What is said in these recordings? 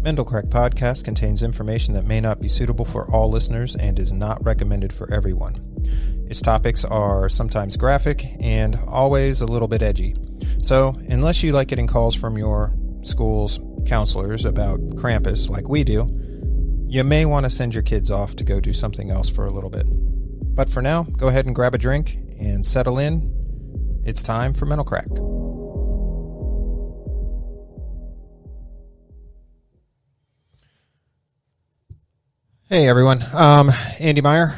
Mental Crack Podcast contains information that may not be suitable for all listeners and is not recommended for everyone. Its topics are sometimes graphic and always a little bit edgy. So, unless you like getting calls from your school's counselors about Krampus like we do, you may want to send your kids off to go do something else for a little bit. But for now, go ahead and grab a drink and settle in. It's time for Mental Crack. Hey everyone, Andy Meyer,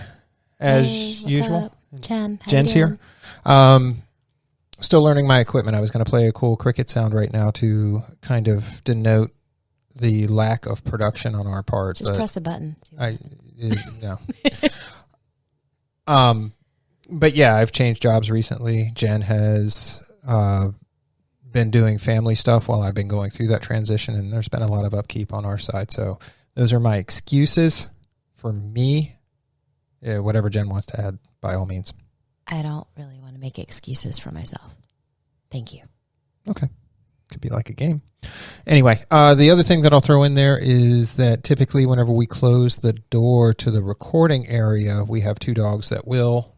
as usual. Up? Jenn, Jen's here. Still learning my equipment. I was going to play a cool cricket sound right now to kind of denote the lack of production on our part. Just press the button. No. But yeah, I've changed jobs recently. Jenn has been doing family stuff while I've been going through that transition, and there's been a lot of upkeep on our side. So those are my excuses for me. Yeah, whatever Jenn wants to add, by all means. I don't really want to make excuses for myself. Thank you. Okay. Could be like a game. Anyway, the other thing that I'll throw in there is that typically whenever we close the door to the recording area, we have two dogs that will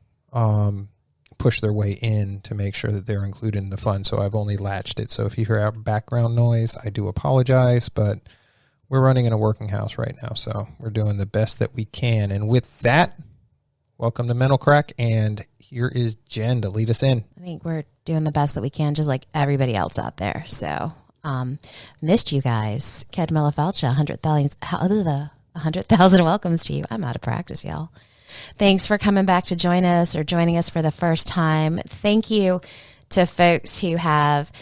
push their way in to make sure that they're included in the fun. So I've only latched it. So if you hear background noise, I do apologize, but we're running in a working house right now. So we're doing the best that we can. And with that, welcome to Mental Crack. And here is Jenn to lead us in. I think we're doing the best that we can, just like everybody else out there. So, missed you guys. Kedmela Felcha, 100,000 welcomes to you. I'm out of practice, y'all. Thanks for coming back to join us or joining us for the first time. Thank you to folks who have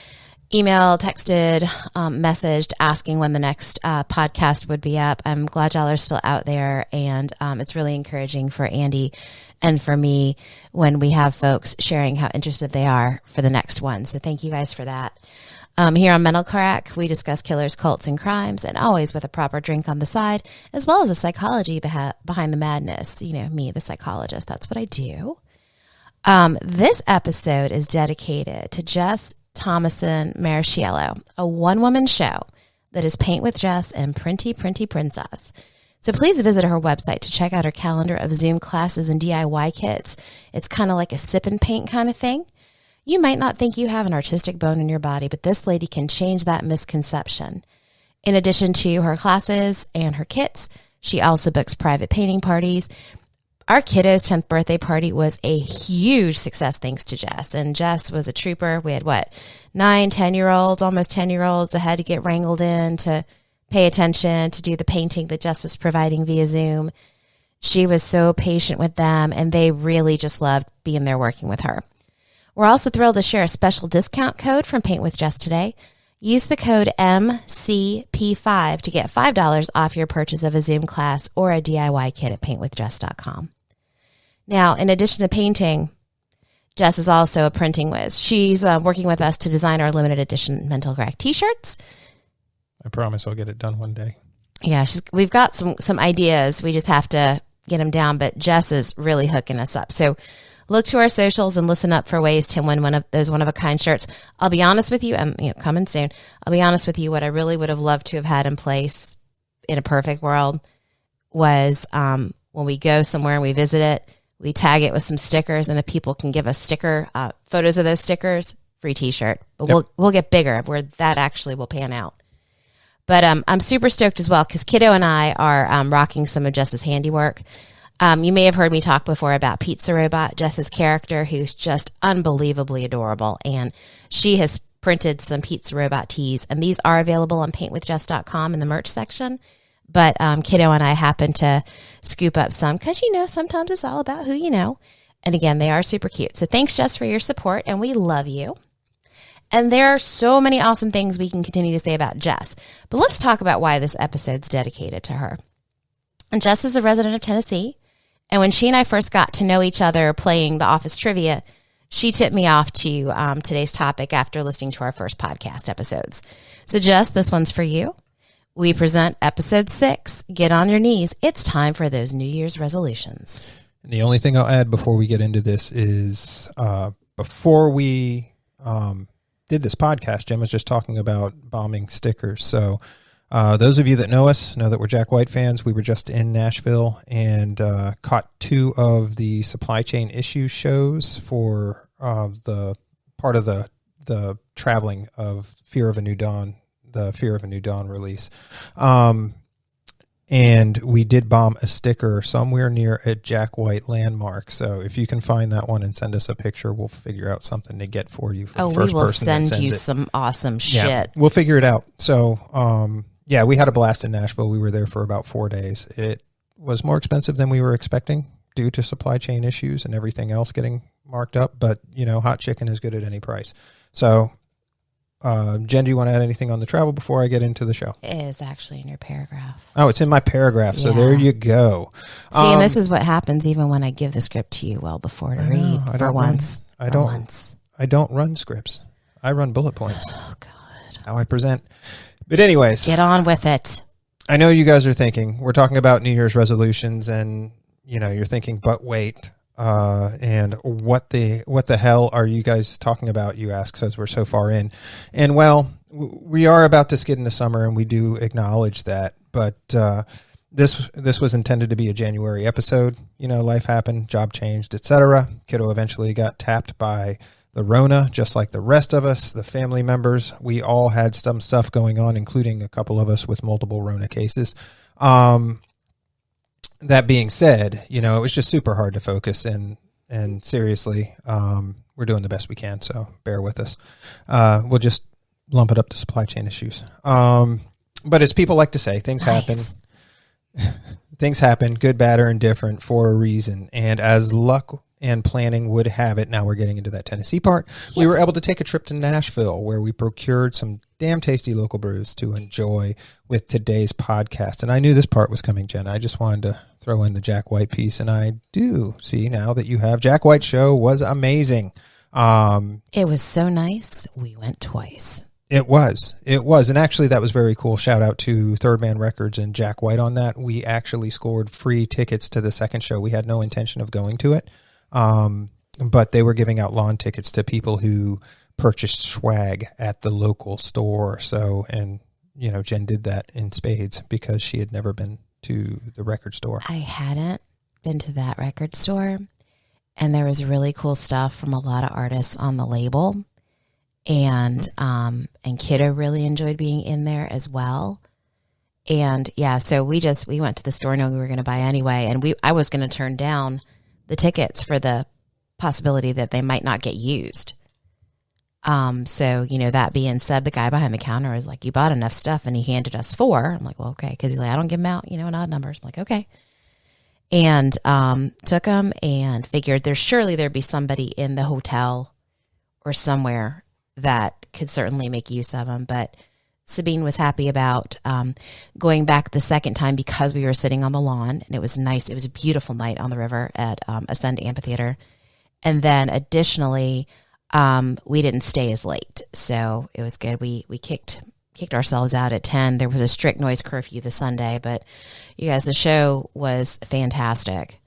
emailed, texted, messaged asking when the next podcast would be up. I'm glad y'all are still out there, and it's really encouraging for Andy and for me when we have folks sharing how interested they are for the next one. So thank you guys for that. Here on Mental Crack, we discuss killers, cults, and crimes, and always with a proper drink on the side, as well as the psychology behind the madness. You know, me, the psychologist, that's what I do. This episode is dedicated to Jess Thomason-Maraschiello, a one-woman show that is Paint with Jess and Printy Princess. So please visit her website to check out her calendar of Zoom classes and DIY kits. It's kind of like a sip and paint kind of thing. You might not think you have an artistic bone in your body, but this lady can change that misconception. In addition to her classes and her kits, she also books private painting parties. Our kiddo's 10th birthday party was a huge success thanks to Jess. And Jess was a trooper. We had, 9, 10-year-olds, almost 10-year-olds that had to get wrangled in to pay attention, to do the painting that Jess was providing via Zoom. She was so patient with them, and they really just loved being there working with her. We're also thrilled to share a special discount code from Paint with Jess today. Use the code MCP5 to get $5 off your purchase of a Zoom class or a DIY kit at paintwithjess.com. Now, in addition to painting, Jess is also a printing whiz. She's working with us to design our limited edition Mental Crack t-shirts. I promise I'll get it done one day. Yeah, we've got some ideas. We just have to get them down, but Jess is really hooking us up. So look to our socials and listen up for ways to win one of those one-of-a-kind shirts. I'll be honest with you, coming soon. I'll be honest with you, what I really would have loved to have had in place in a perfect world was when we go somewhere and we visit it, we tag it with some stickers, and if people can give us photos of those stickers, free t-shirt. But yep. we'll get bigger where that actually will pan out. But I'm super stoked as well because Kiddo and I are rocking some of Jess's handiwork. You may have heard me talk before about Pizza Robot, Jess's character, who's just unbelievably adorable. And she has printed some Pizza Robot tees, and these are available on paintwithjess.com in the merch section. But Kiddo and I happen to scoop up some because, sometimes it's all about who you know. And again, they are super cute. So thanks, Jess, for your support, and we love you. And there are so many awesome things we can continue to say about Jess. But let's talk about why this episode's dedicated to her. And Jess is a resident of Tennessee. And when she and I first got to know each other playing the office trivia, she tipped me off to today's topic after listening to our first podcast episodes. So Jess, this one's for you. We present episode 6, Get on Your Knees. It's time for those New Year's resolutions. And the only thing I'll add before we get into this is before we did this podcast, Jen was just talking about bombing stickers. So Those of you that know us know that we're Jack White fans. We were just in Nashville and caught 2 of the supply chain issue shows for the part of the traveling of Fear of a New Dawn, the Fear of a New Dawn release. And we did bomb a sticker somewhere near a Jack White landmark. So if you can find that one and send us a picture, we'll figure out something to get for you. For the first we will person that send you it. some awesome shit. Yeah, we'll figure it out. So, yeah, we had a blast in Nashville. We were there for about 4 days. It was more expensive than we were expecting due to supply chain issues and everything else getting marked up. But, hot chicken is good at any price. So, Jen, do you want to add anything on the travel before I get into the show? It is actually in your paragraph. Oh, it's in my paragraph. So there you go. See, and this is what happens even when I give the script to you well before to read. I don't run scripts. I run bullet points. Oh, God. How I present. But anyways. Get on with it. I know you guys are thinking, we're talking about New Year's resolutions and, you're thinking, but wait. And what the hell are you guys talking about, you ask, since we're so far in. And well, we are about to skid into summer and we do acknowledge that, but this was intended to be a January episode. Life happened, job changed, etc. Kiddo eventually got tapped by the Rona, just like the rest of us, the family members. We all had some stuff going on, including a couple of us with multiple Rona cases. That being said, it was just super hard to focus and seriously, we're doing the best we can. So bear with us. We'll just lump it up to supply chain issues. But as people like to say, things happen. Things happen, good, bad, or indifferent, for a reason. And as luck and planning would have it, now we're getting into that Tennessee part. Yes. We were able to take a trip to Nashville where we procured some damn tasty local brews to enjoy with today's podcast. And I knew this part was coming, Jen. I just wanted to throw in the Jack White piece. And I do see now that you have Jack White show was amazing. It was so nice. We went twice. It was. And actually that was very cool. Shout out to Third Man Records and Jack White on that. We actually scored free tickets to the second show. We had no intention of going to it. But they were giving out lawn tickets to people who purchased swag at the local store. So, and Jen did that in spades because she had never been to the record store. I hadn't been to that record store, and there was really cool stuff from a lot of artists on the label. And Kiddo really enjoyed being in there as well. And yeah, so we went to the store knowing we were going to buy anyway. And I was going to turn down the tickets for the possibility that they might not get used. So, that being said, the guy behind the counter was like, you bought enough stuff, and he handed us 4. I'm like, well, okay. Cause he's like, I don't give them out, in odd numbers. I'm like, okay. And, took them and figured there'd be somebody in the hotel or somewhere that could certainly make use of them. But Sabine was happy about going back the second time because we were sitting on the lawn, and it was nice. It was a beautiful night on the river at Ascend Amphitheater. And then additionally, we didn't stay as late. So it was good. We kicked ourselves out at 10. There was a strict noise curfew this Sunday, but you guys, the show was fantastic.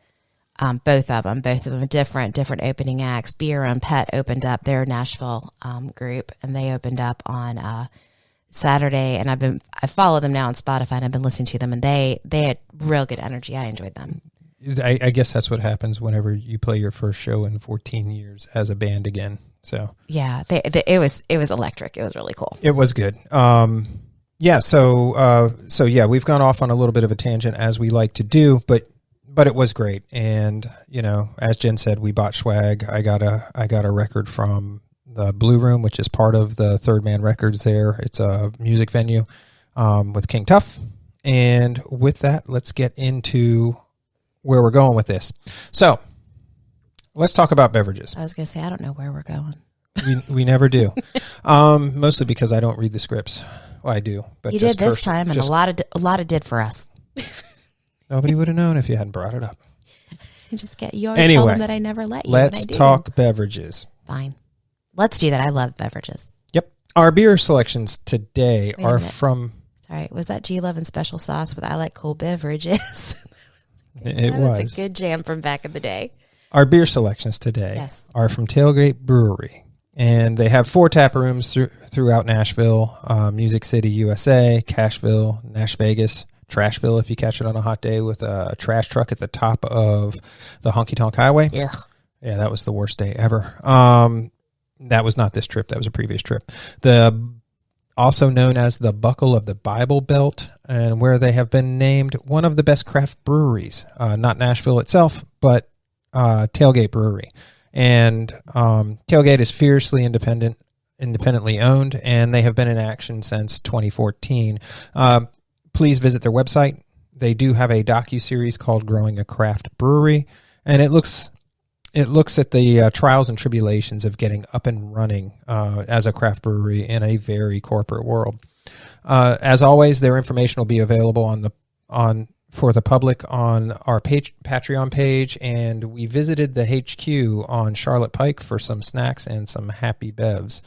Both of them different opening acts. Beer and Pet opened up their Nashville group, and they opened up on Saturday. And I follow them now on Spotify, and I've been listening to them, and they had real good energy. I enjoyed them. I guess that's what happens whenever you play your first show in 14 years as a band again. So yeah, it was electric. It was really cool. It was good. Yeah. So yeah, we've gone off on a little bit of a tangent as we like to do, but it was great. And, as Jen said, we bought swag. I got a record from the Blue Room, which is part of the Third Man Records there. It's a music venue, with King Tuff. And with that, let's get into where we're going with this. So let's talk about beverages. I was going to say, I don't know where we're going. We never do. Mostly because I don't read the scripts. Well, I do, but you did this time, and a lot of did for us. Nobody would have known if you hadn't brought it up. You always tell them that I never let you. Let's talk beverages. Fine. Let's do that. I love beverages. Yep. Our beer selections today are from... Sorry, was that G11 special sauce with I like cold beverages? That was a good jam from back in the day. Our beer selections today are from TailGate Brewery. And they have 4 tap rooms throughout Nashville, Music City, USA, Cashville, Nashvegas, Trashville if you catch it on a hot day with a trash truck at the top of the Honky Tonk Highway. Ugh. Yeah, that was the worst day ever. That was not this trip. That was a previous trip. Also known as the Buckle of the Bible Belt, and where they have been named one of the best craft breweries. Not Nashville itself, but TailGate Brewery. And TailGate is fiercely independently owned, and they have been in action since 2014. Please visit their website. They do have a docu-series called Growing a Craft Brewery, and it looks at the trials and tribulations of getting up and running as a craft brewery in a very corporate world. As always, their information will be available for the public on our Patreon page, and we visited the HQ on Charlotte Pike for some snacks and some happy bevs.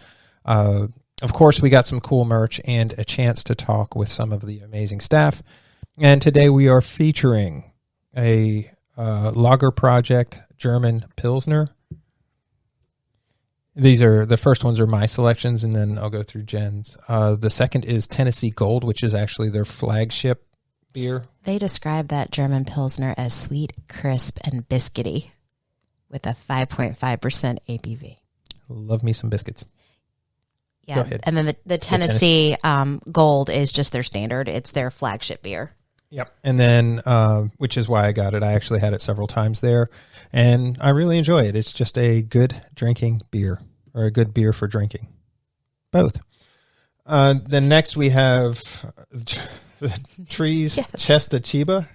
Of course, we got some cool merch and a chance to talk with some of the amazing staff. And today we are featuring a Lager Project German Pilsner. The first ones are my selections, and then I'll go through Jen's. The second is Tennessee Gold, which is actually their flagship beer. They describe that German Pilsner as sweet, crisp, and biscuity with a 5.5% ABV. Love me some biscuits. Yeah. Go ahead. And then the Tennessee Gold is just their standard. It's their flagship beer. Yep. And then, which is why I got it. I actually had it several times there, and I really enjoy it. It's just a good drinking beer, or a good beer for drinking. Both. Then next we have the Trees Chesta Chiba.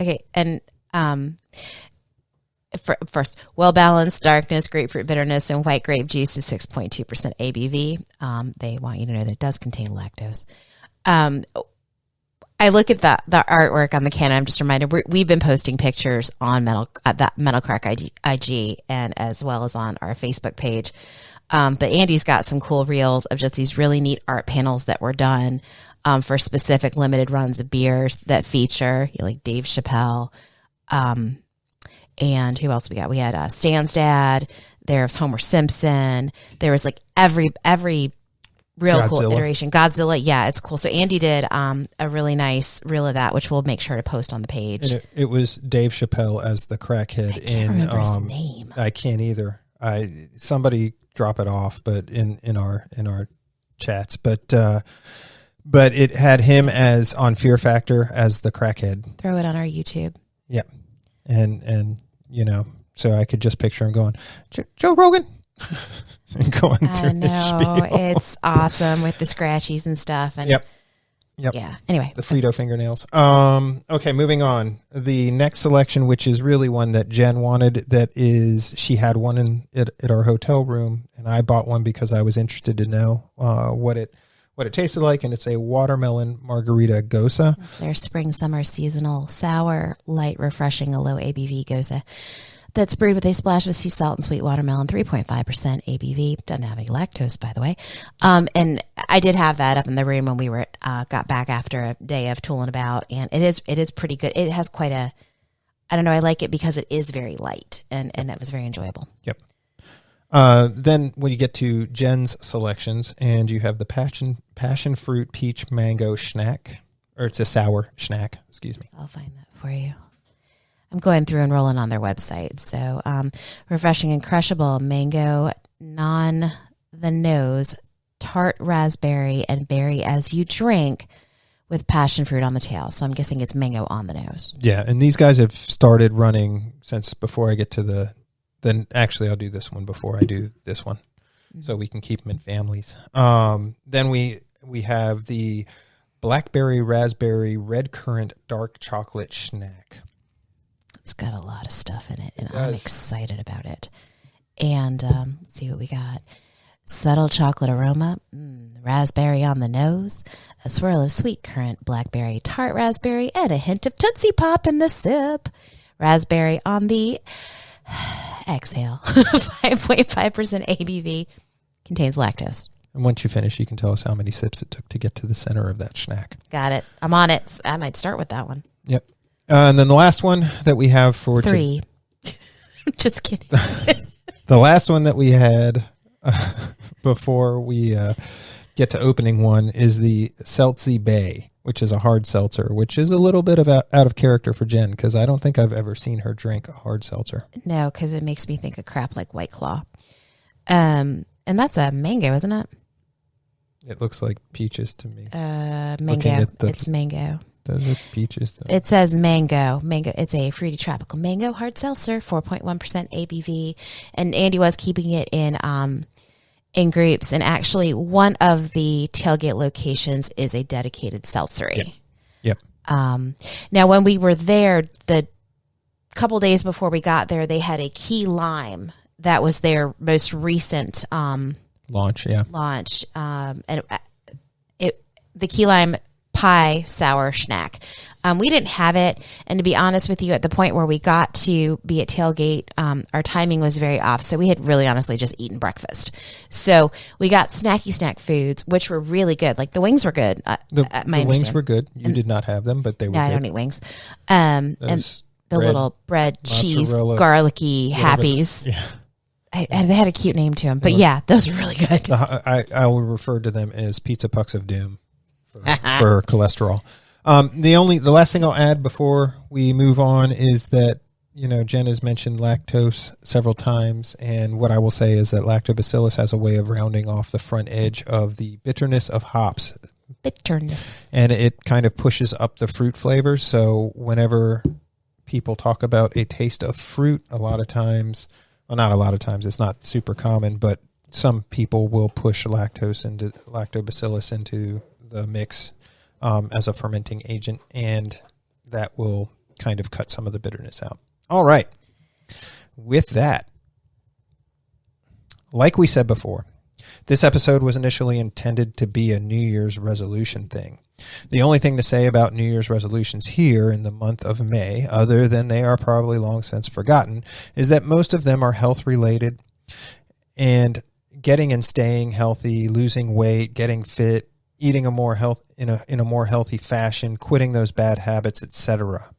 Okay. And first, well-balanced darkness, grapefruit bitterness, and white grape juice is 6.2% ABV. They want you to know that it does contain lactose. I look at the artwork on the can, and I'm just reminded we've been posting pictures on that Metal Crack IG and as well as on our Facebook page. But Andy's got some cool reels of just these really neat art panels that were done for specific limited runs of beers that feature like Dave Chappelle. And who else we got? We had Stan's dad. There was Homer Simpson. There was like every real Godzilla. Cool iteration. Godzilla. Yeah, it's cool. So Andy did a really nice reel of that, which we'll make sure to post on the page. And it was Dave Chappelle as the crackhead. I can't remember his name. I can't either. Somebody drop it off, but in our chats. But it had him as on Fear Factor as the crackhead. Throw it on our YouTube. Yep. And so I could just picture him going, Joe Rogan. And going through I know, it's awesome with the scratchies and stuff. And Yep. Yeah. Anyway, the Frito fingernails. Okay, moving on. The next selection, which is really one that Jen wanted, she had one at our hotel room, and I bought one because I was interested to know what it tasted like, and it's a watermelon margarita goza. It's their spring summer seasonal sour, light, refreshing, a low ABV goza. That's brewed with a splash of sea salt and sweet watermelon, 3.5% ABV. Doesn't have any lactose, by the way. And I did have that up in the room when we were got back after a day of tooling about, and it is pretty good. It has quite a, I don't know, I like it because it is very light, and it was very enjoyable. Yep. Then when you get to Jen's selections, and you have the passion fruit peach mango schnack, or it's a sour schnack, excuse me. So I'll find that for you. I'm going through and rolling on their website. So refreshing and crushable mango, the nose, tart raspberry, and berry as you drink with passion fruit on the tail. So I'm guessing it's mango on the nose. Yeah, and these guys have started running since before I get to then actually I'll do this one before I do this one, so we can keep them in families. Then we have the blackberry raspberry red currant dark chocolate schnack. It's got a lot of stuff in it, and I'm excited about it. And let's see what we got. Subtle chocolate aroma, raspberry on the nose, a swirl of sweet currant, blackberry, tart raspberry, and a hint of Tootsie Pop in the sip. Raspberry on the exhale, 5.5% ABV, contains lactose. And once you finish, you can tell us how many sips it took to get to the center of that schnack. Got it. I'm on it. I might start with that one. Yep. And then the last one that we have for 3. Just kidding. The last one that we had before we get to opening one is the Seltzy Bay, which is a hard seltzer, which is a little bit of out of character for Jen because I don't think I've ever seen her drink a hard seltzer. No, because it makes me think of crap like White Claw. And that's a mango, isn't it? It looks like peaches to me. Mango. It's mango. Does it peaches? Though? It says mango. Mango. It's a fruity tropical mango hard seltzer, 4.1% ABV. And Andy was keeping it in groups. And actually, one of the tailgate locations is a dedicated seltzery. Yep. Now, when we were there, the couple days before we got there, they had a key lime that was their most recent launch. Yeah. Launch. And the key lime pie sour snack. We didn't have it. And to be honest with you, at the point where we got to be at tailgate, our timing was very off. So we had really honestly just eaten breakfast. So we got snacky snack foods, which were really good. Like the wings were good. The wings were good. You did not have them, but they were good. I don't eat wings. And the little bread, cheese, garlicky Happies. Yeah. They had a cute name to them. But yeah, those are really good. I will refer to them as pizza pucks of doom. For cholesterol. The last thing I'll add before we move on is that, Jen has mentioned lactose several times. And what I will say is that lactobacillus has a way of rounding off the front edge of the bitterness of hops. Bitterness. And it kind of pushes up the fruit flavors. So whenever people talk about a taste of fruit, not a lot of times, it's not super common, but some people will push lactobacillus into the mix as a fermenting agent, and that will kind of cut some of the bitterness out. All right. With that, like we said before, this episode was initially intended to be a New Year's resolution thing. The only thing to say about New Year's resolutions here in the month of May, other than they are probably long since forgotten, is that most of them are health related, and getting and staying healthy, losing weight, getting fit, eating in a more healthy fashion, quitting those bad habits, etc.,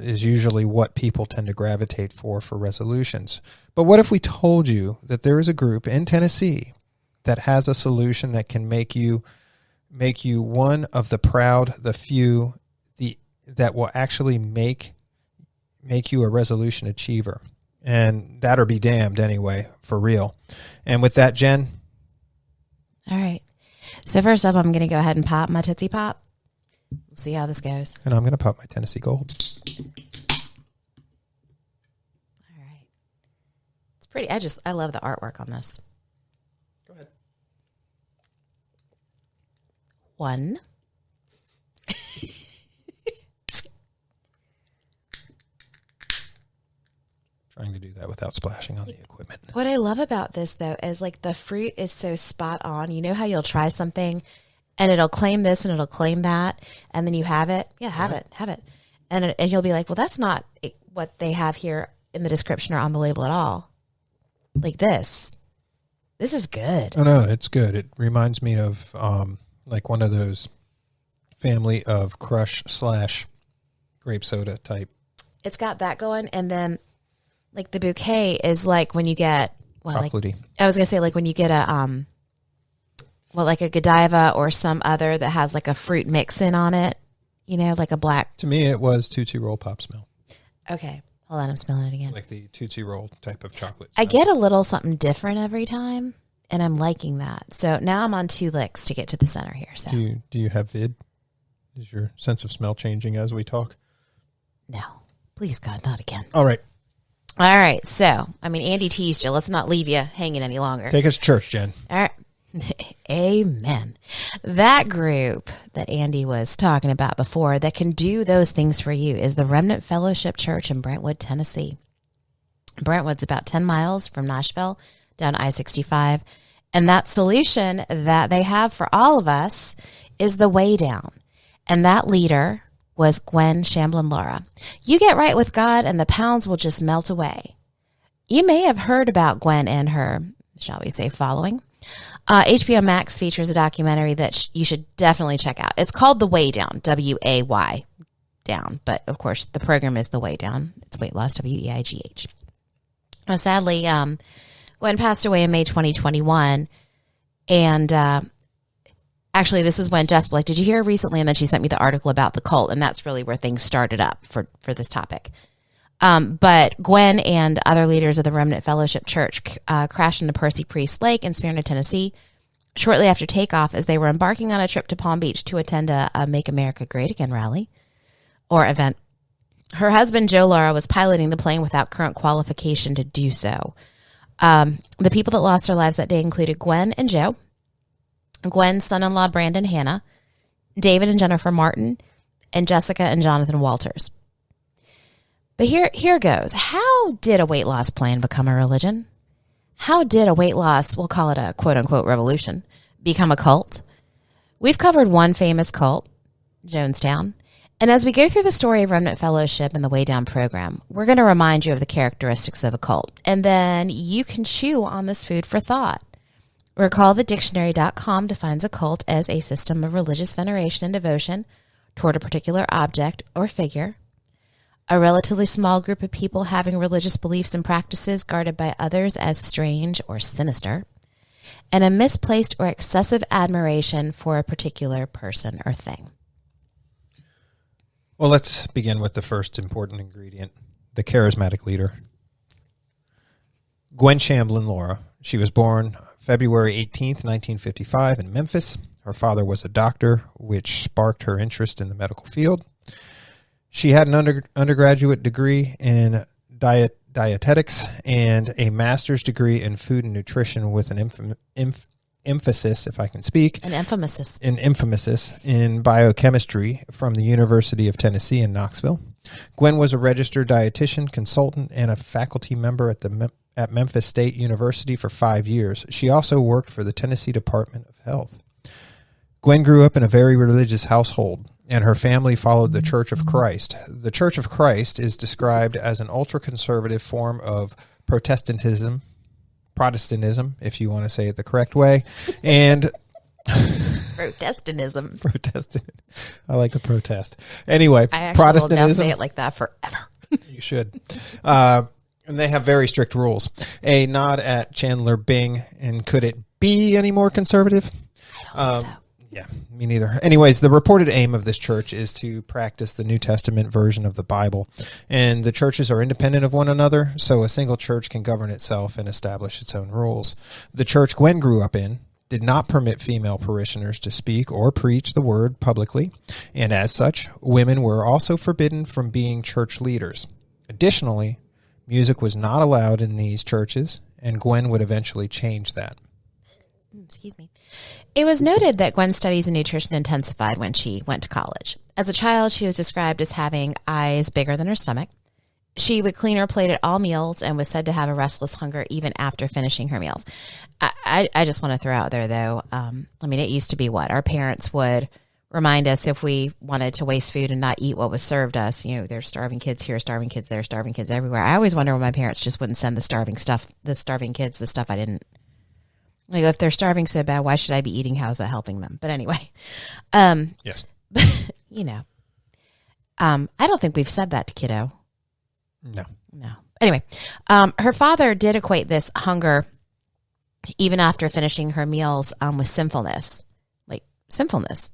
is usually what people tend to gravitate for resolutions. But what if we told you that there is a group in Tennessee that has a solution that can make you one of the proud, the few, that will actually make you a resolution achiever, and that or be damned anyway, for real. And with that, Jen. All right. So first up, I'm going to go ahead and pop my Tootsie Pop. We'll see how this goes. And I'm going to pop my Tennessee Gold. All right. It's pretty. I love the artwork on this. Go ahead. 1. Trying to do that without splashing on the equipment. What I love about this, though, is like the fruit is so spot on. You know how you'll try something and it'll claim this and it'll claim that, and then you have it. Yeah, have it. And you'll be like, well, that's not what they have here in the description or on the label at all. Like this. This is good. Oh, no, it's good. It reminds me of like one of those family of crush / grape soda type. It's got that going, and then like the bouquet is like when you get chocolatey. I was gonna say like when you get a like a Godiva or some other that has like a fruit mix in on it, like a black. To me, it was Tootsie Roll Pop smell. Okay, hold on, I'm smelling it again. Like the Tootsie Roll type of chocolate. I get a little something different every time, and I'm liking that. So now I'm on 2 licks to get to the center here. So do you have vid? Is your sense of smell changing as we talk? No, please God, not again. All right. So, Andy teased you. Let's not leave you hanging any longer. Take us to church, Jen. All right. Amen. That group that Andy was talking about before that can do those things for you is the Remnant Fellowship Church in Brentwood, Tennessee. Brentwood's about 10 miles from Nashville down I-65. And that solution that they have for all of us is the way down. And that leader was Gwen Shamblin Lara. You get right with God and the pounds will just melt away. You may have heard about Gwen and her, shall we say, following. HBO Max features a documentary that you should definitely check out. It's called The Way Down, W-A-Y, down. But, of course, the program is The Way Down. It's weight loss, W-E-I-G-H. Sadly, Gwen passed away in May 2021. And actually, this is when Jess was like, did you hear recently? And then she sent me the article about the cult. And that's really where things started up for this topic. But Gwen and other leaders of the Remnant Fellowship Church crashed into Percy Priest Lake in Smyrna, Tennessee, shortly after takeoff as they were embarking on a trip to Palm Beach to attend a Make America Great Again rally or event. Her husband, Joe Lara, was piloting the plane without current qualification to do so. The people that lost their lives that day included Gwen and Joe, Gwen's son-in-law, Brandon Hanna, David and Jennifer Martin, and Jessica and Jonathan Walters. But here goes. How did a weight loss plan become a religion? How did a weight loss, we'll call it a quote-unquote revolution, become a cult? We've covered one famous cult, Jonestown. And as we go through the story of Remnant Fellowship and the Way Down program, we're going to remind you of the characteristics of a cult. And then you can chew on this food for thought. Recall that dictionary.com defines a cult as a system of religious veneration and devotion toward a particular object or figure, a relatively small group of people having religious beliefs and practices guarded by others as strange or sinister, and a misplaced or excessive admiration for a particular person or thing. Well, let's begin with the first important ingredient, the charismatic leader. Gwen Shamblin Lara. She was born February 18th, 1955 in Memphis. Her father was a doctor, which sparked her interest in the medical field. She had an undergraduate degree in dietetics and a master's degree in food and nutrition with an emphasis, if I can speak. An emphasis. In biochemistry from the University of Tennessee in Knoxville. Gwen was a registered dietitian, consultant, and a faculty member at Memphis State University for 5 years. She also worked for the Tennessee Department of Health. Gwen grew up in a very religious household, and her family followed the Church of Christ. The Church of Christ is described as an ultra-conservative form of Protestantism, if you want to say it the correct way, and Protestantism. I like a protest. Anyway, I actually Protestantism. will now say it like that forever. You should. And they have very strict rules. A nod at Chandler Bing, and could it be any more conservative? I don't think so. Yeah, me neither. Anyways, the reported aim of this church is to practice the New Testament version of the Bible. And the churches are independent of one another, so a single church can govern itself and establish its own rules. The church Gwen grew up in did not permit female parishioners to speak or preach the word publicly, and as such, women were also forbidden from being church leaders. Additionally, music was not allowed in these churches, and Gwen would eventually change that. Excuse me. It was noted that Gwen's studies in nutrition intensified when she went to college. As a child, she was described as having eyes bigger than her stomach. She would clean her plate at all meals and was said to have a restless hunger even after finishing her meals. I just want to throw out there, though, it used to be what? Our parents would remind us if we wanted to waste food and not eat what was served us. You know, there's starving kids here, starving kids there, starving kids everywhere. I always wonder why my parents just wouldn't send the starving kids the stuff I didn't. Like, if they're starving so bad, why should I be eating? How's that helping them? But anyway. Yes. I don't think we've said that to kiddo. No. Anyway, her father did equate this hunger, even after finishing her meals, with sinfulness. Like, sinfulness.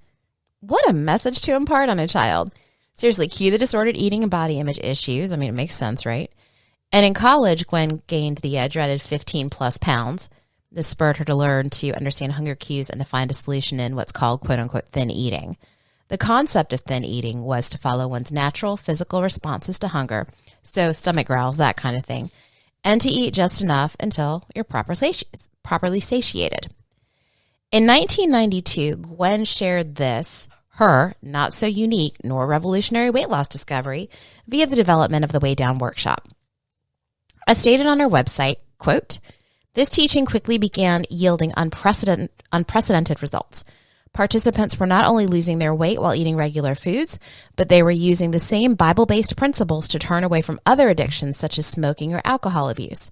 What a message to impart on a child. Seriously, cue the disordered eating and body image issues. I mean, it makes sense, right? And in college, Gwen gained the dreaded 15 plus pounds. This spurred her to learn to understand hunger cues and to find a solution in what's called, quote unquote, thin eating. The concept of thin eating was to follow one's natural physical responses to hunger, so stomach growls, that kind of thing, and to eat just enough until you're properly satiated. In 1992, Gwen shared her not so unique nor revolutionary weight loss discovery via the development of the Way Down workshop. As stated on her website, quote, "This teaching quickly began yielding unprecedented results. Participants were not only losing their weight while eating regular foods, but they were using the same Bible-based principles to turn away from other addictions such as smoking or alcohol abuse."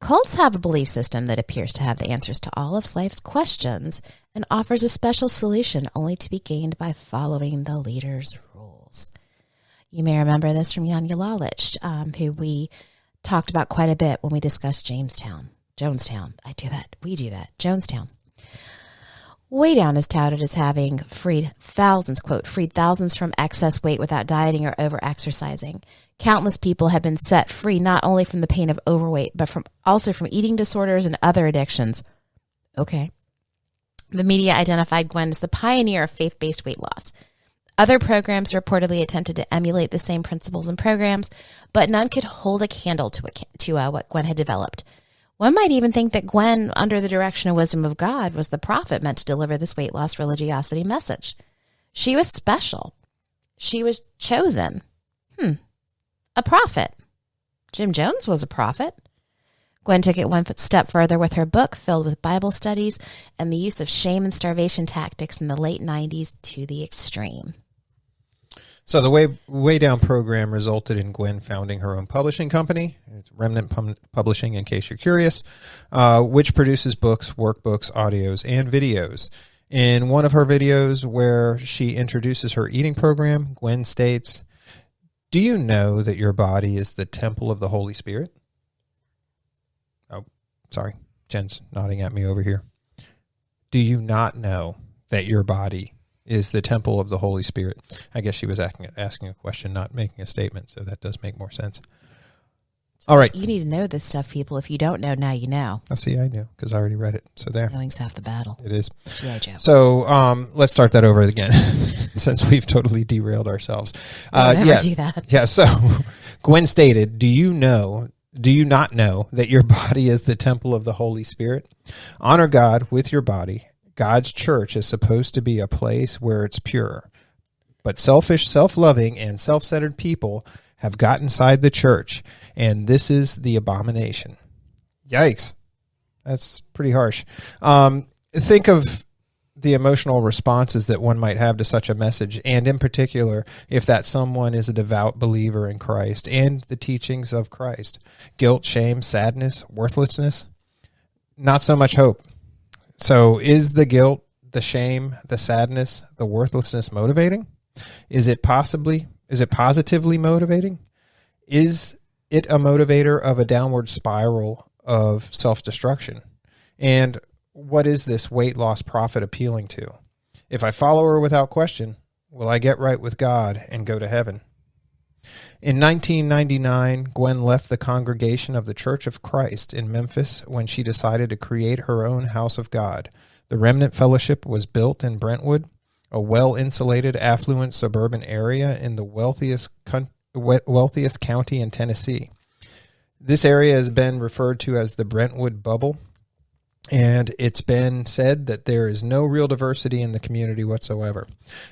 Cults have a belief system that appears to have the answers to all of life's questions and offers a special solution only to be gained by following the leader's rules. You may remember this from Jan Jelalich, who we talked about quite a bit when we discussed Jonestown. I do that. We do that. Jonestown. Way Down is touted as having freed thousands from excess weight without dieting or over-exercising. Countless people have been set free not only from the pain of overweight, but also from eating disorders and other addictions. Okay. The media identified Gwen as the pioneer of faith-based weight loss. Other programs reportedly attempted to emulate the same principles and programs, but none could hold a candle to what Gwen had developed. One might even think that Gwen, under the direction and wisdom of God, was the prophet meant to deliver this weight loss religiosity message. She was special. She was chosen. A prophet. Jim Jones was a prophet. Gwen took it one step further with her book filled with Bible studies and the use of shame and starvation tactics in the late 90s to the extreme. So the Way Down program resulted in Gwen founding her own publishing company. It's Remnant Publishing, in case you're curious, which produces books, workbooks, audios, and videos. In one of her videos where she introduces her eating program, Gwen states, "Do you know that your body is the temple of the Holy Spirit?" Oh, sorry. Jen's nodding at me over here. Do you not know that your body is the temple of the Holy Spirit? I guess she was asking a question, not making a statement, so that does make more sense. All right. You need to know this stuff, people. If you don't know, now you know. I see, I knew, because I already read it. So there. Knowing's half the battle. It is. G.I. Joe. So let's start that over again, since we've totally derailed ourselves. Don't ever do that. Yeah, so Gwen stated, do you not know that your body is the temple of the Holy Spirit? Honor God with your body. God's church is supposed to be a place where it's pure. But selfish, self-loving, and self-centered people have got inside the church, and this is the abomination. Yikes. That's pretty harsh. Think of the emotional responses that one might have to such a message, and in particular, if that someone is a devout believer in Christ and the teachings of Christ. Guilt, shame, sadness, worthlessness, not so much hope. So is the guilt, the shame, the sadness, the worthlessness motivating? Is it positively motivating? Is it a motivator of a downward spiral of self-destruction? And what is this weight loss prophet appealing to? If I follow her without question, will I get right with God and go to heaven? In 1999, Gwen left the congregation of the Church of Christ in Memphis when she decided to create her own house of God. The Remnant Fellowship was built in Brentwood, a well-insulated, affluent suburban area in the wealthiest county in Tennessee. This area has been referred to as the Brentwood Bubble, and it's been said that there is no real diversity in the community whatsoever.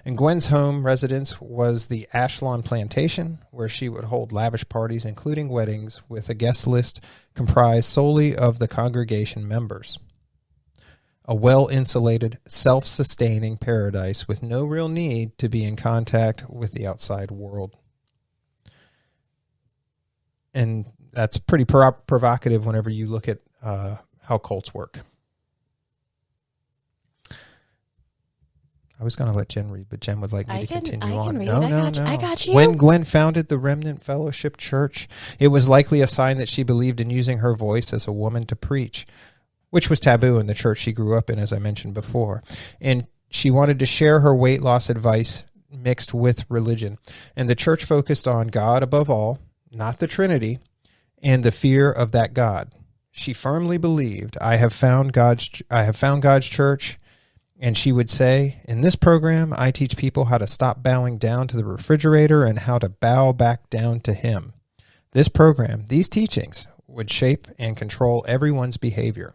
And Gwen's home residence was the Ashlawn Plantation, where she would hold lavish parties, including weddings, with a guest list comprised solely of the congregation members. A well-insulated, self-sustaining paradise with no real need to be in contact with the outside world. And that's pretty provocative whenever you look at how cults work. I was going to let Jenn read, but Jenn would like me to continue on. Read. No. I got you. When Gwen founded the Remnant Fellowship Church, it was likely a sign that she believed in using her voice as a woman to preach, which was taboo in the church she grew up in, as I mentioned before. And she wanted to share her weight loss advice mixed with religion. And the church focused on God above all, not the Trinity, and the fear of that God. She firmly believed, I have found God's church, and she would say, in this program, I teach people how to stop bowing down to the refrigerator and how to bow back down to Him. This program, these teachings, would shape and control everyone's behavior.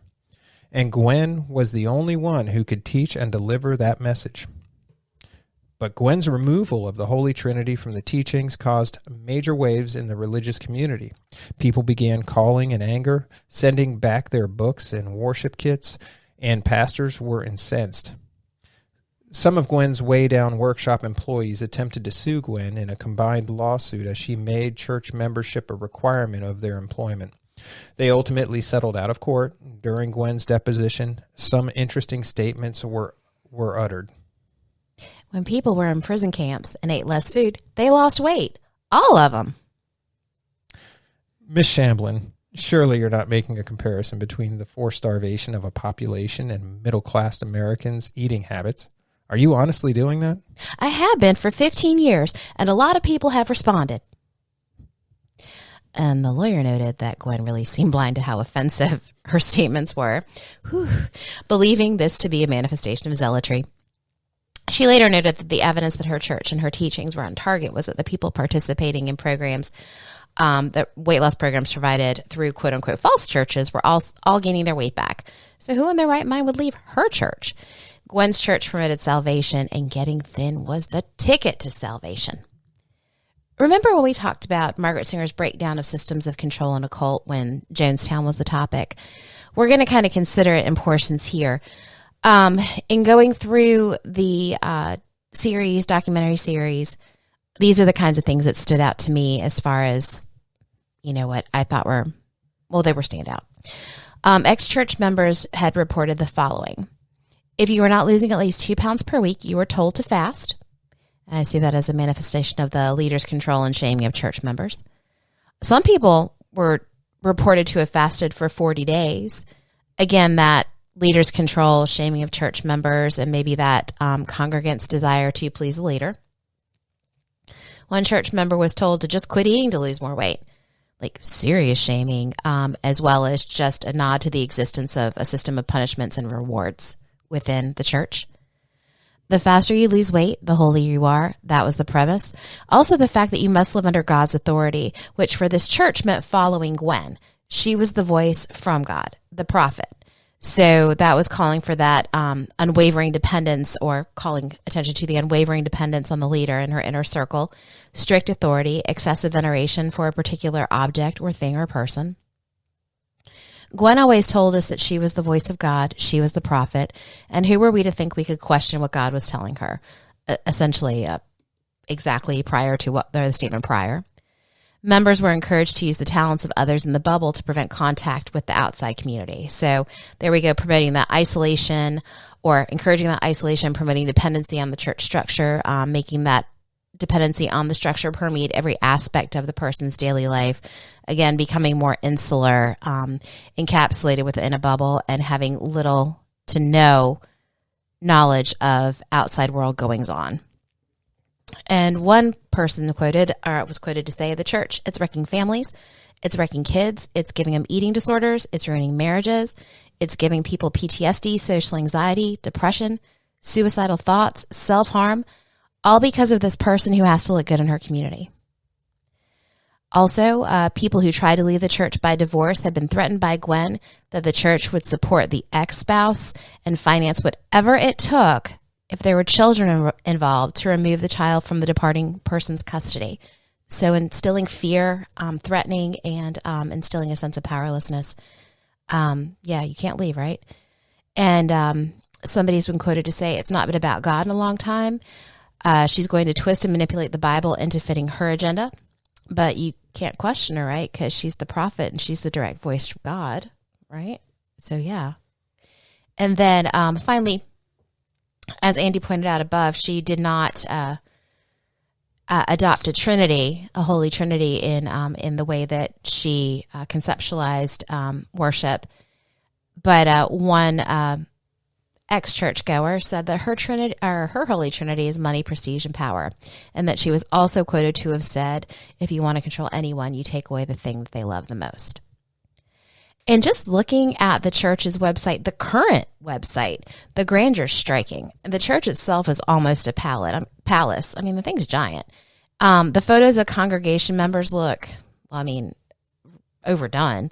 And Gwen was the only one who could teach and deliver that message. But Gwen's removal of the Holy Trinity from the teachings caused major waves in the religious community. People began calling in anger, sending back their books and worship kits, and pastors were incensed. Some of Gwen's Way Down workshop employees attempted to sue Gwen in a combined lawsuit as she made church membership a requirement of their employment. They ultimately settled out of court. During Gwen's deposition, some interesting statements were uttered. When people were in prison camps and ate less food, they lost weight. All of them. Miss Shamblin, surely you're not making a comparison between the forced starvation of a population and middle-class Americans' eating habits. Are you honestly doing that? I have been for 15 years, and a lot of people have responded. And the lawyer noted that Gwen really seemed blind to how offensive her statements were, believing this to be a manifestation of zealotry. She later noted that the evidence that her church and her teachings were on target was that the people participating in programs, that weight loss programs provided through quote-unquote false churches, were all gaining their weight back. So who in their right mind would leave her church? Gwen's church promoted salvation, and getting thin was the ticket to salvation. Remember when we talked about Margaret Singer's breakdown of systems of control in a cult when Jonestown was the topic? We're going to kind of consider it in portions here. In going through the documentary series, these are the kinds of things that stood out to me as far as, what I thought they were standout. Ex-church members had reported the following. If you were not losing at least 2 pounds per week, you were told to fast. I see that as a manifestation of the leader's control and shaming of church members. Some people were reported to have fasted for 40 days. Again, that leader's control, shaming of church members, and maybe that congregant's desire to please the leader. One church member was told to just quit eating to lose more weight, like serious shaming, as well as just a nod to the existence of a system of punishments and rewards within the church. The faster you lose weight, the holier you are. That was the premise. Also, the fact that you must live under God's authority, which for this church meant following Gwen. She was the voice from God, the prophet. So that was calling for that unwavering dependence, or calling attention to the unwavering dependence on the leader and her inner circle, strict authority, excessive veneration for a particular object or thing or person. Gwen always told us that she was the voice of God, she was the prophet, and who were we to think we could question what God was telling her? Essentially, exactly prior to the statement prior. Members were encouraged to use the talents of others in the bubble to prevent contact with the outside community. So there we go, promoting that isolation, or encouraging that isolation, promoting dependency on the church structure, making that dependency on the structure permeate every aspect of the person's daily life. Again, becoming more insular, encapsulated within a bubble, and having little to no knowledge of outside world goings on. And one person was quoted to say, the church, it's wrecking families, it's wrecking kids, it's giving them eating disorders, it's ruining marriages, it's giving people PTSD, social anxiety, depression, suicidal thoughts, self-harm, all because of this person who has to look good in her community. Also, people who tried to leave the church by divorce had been threatened by Gwen that the church would support the ex-spouse and finance whatever it took, if there were children involved, to remove the child from the departing person's custody. So instilling fear, threatening, and instilling a sense of powerlessness. You can't leave, right? And somebody's been quoted to say, it's not been about God in a long time. She's going to twist and manipulate the Bible into fitting her agenda. But you can't question her, right? Because she's the prophet and she's the direct voice from God, right? So, yeah. And then finally, as Andy pointed out above, she did not adopt a holy trinity in the way that she conceptualized worship. But one ex-churchgoer said that her holy trinity is money, prestige, and power, and that she was also quoted to have said, if you want to control anyone, you take away the thing that they love the most. And just looking at the church's website, the current website, the grandeur striking. The church itself is almost a palace. I mean, the thing's giant. The photos of congregation members look, overdone.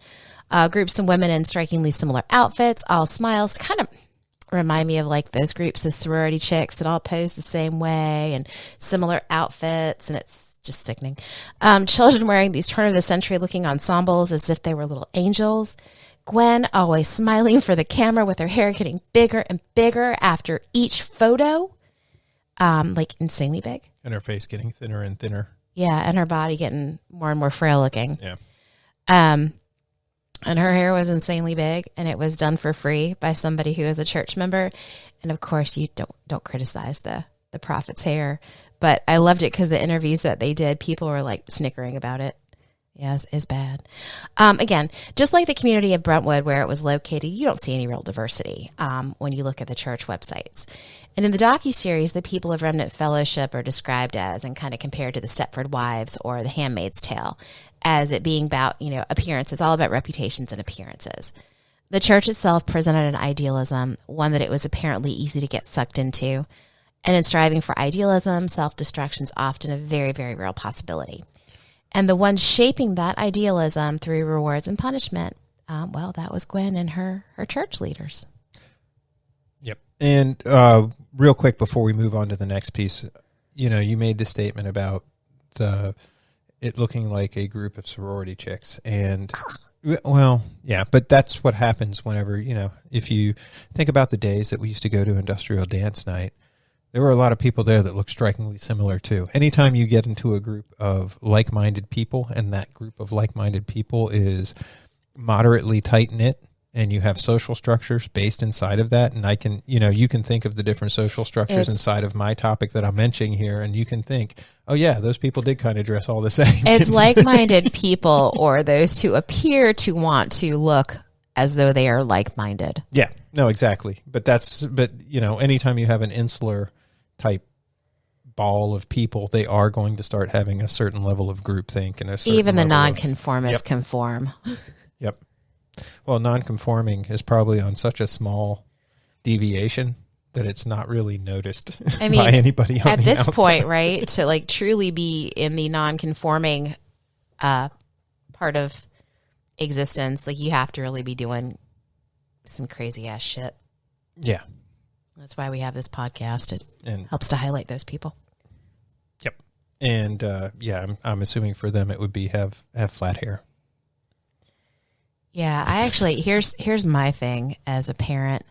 Groups of women in strikingly similar outfits, all smiles, kind of remind me of like those groups of sorority chicks that all pose the same way and similar outfits, and it's just sickening. Children wearing these turn-of-the-century looking ensembles as if they were little angels. Gwen always smiling for the camera with her hair getting bigger and bigger after each photo, like insanely big. And her face getting thinner and thinner. Yeah, and her body getting more and more frail looking. Yeah. And her hair was insanely big, and it was done for free by somebody who is a church member. And of course, you don't criticize the prophet's hair, but I loved it because the interviews that they did, people were like snickering about it. Yes, is bad. Again, just like the community of Brentwood where it was located, you don't see any real diversity when you look at the church websites. And in the docuseries, the people of Remnant Fellowship are described as, and kind of compared to the Stepford Wives or the Handmaid's Tale, as it being about, appearances, all about reputations and appearances. The church itself presented an idealism, one that it was apparently easy to get sucked into. And in striving for idealism, self-destruction is often a very, very real possibility. And the one shaping that idealism through rewards and punishment, that was Gwen and her church leaders. Yep. And real quick before we move on to the next piece, you made the statement about it looking like a group of sorority chicks. And, well, yeah, but that's what happens whenever, if you think about the days that we used to go to industrial dance night, there were a lot of people there that looked strikingly similar too. Anytime you get into a group of like-minded people, and that group of like-minded people is moderately tight-knit, and you have social structures based inside of that, and you can think of the different social structures inside of my topic that I'm mentioning here, and you can think, oh yeah, those people did kind of dress all the same. It's like-minded people, or those who appear to want to look as though they are like-minded. Yeah, no, exactly. But anytime you have an insular type ball of people, they are going to start having a certain level of groupthink and a certain even the level nonconformists conform. Yep. Well, nonconforming is probably on such a small deviation that it's not really noticed by anybody on at the this outside. point, right? To like truly be in the nonconforming part of existence, like you have to really be doing some crazy ass shit. Yeah. That's why we have this podcast. It and helps to highlight those people. Yep. And I'm assuming for them it would be have flat hair. Yeah, I actually here's my thing as a parent.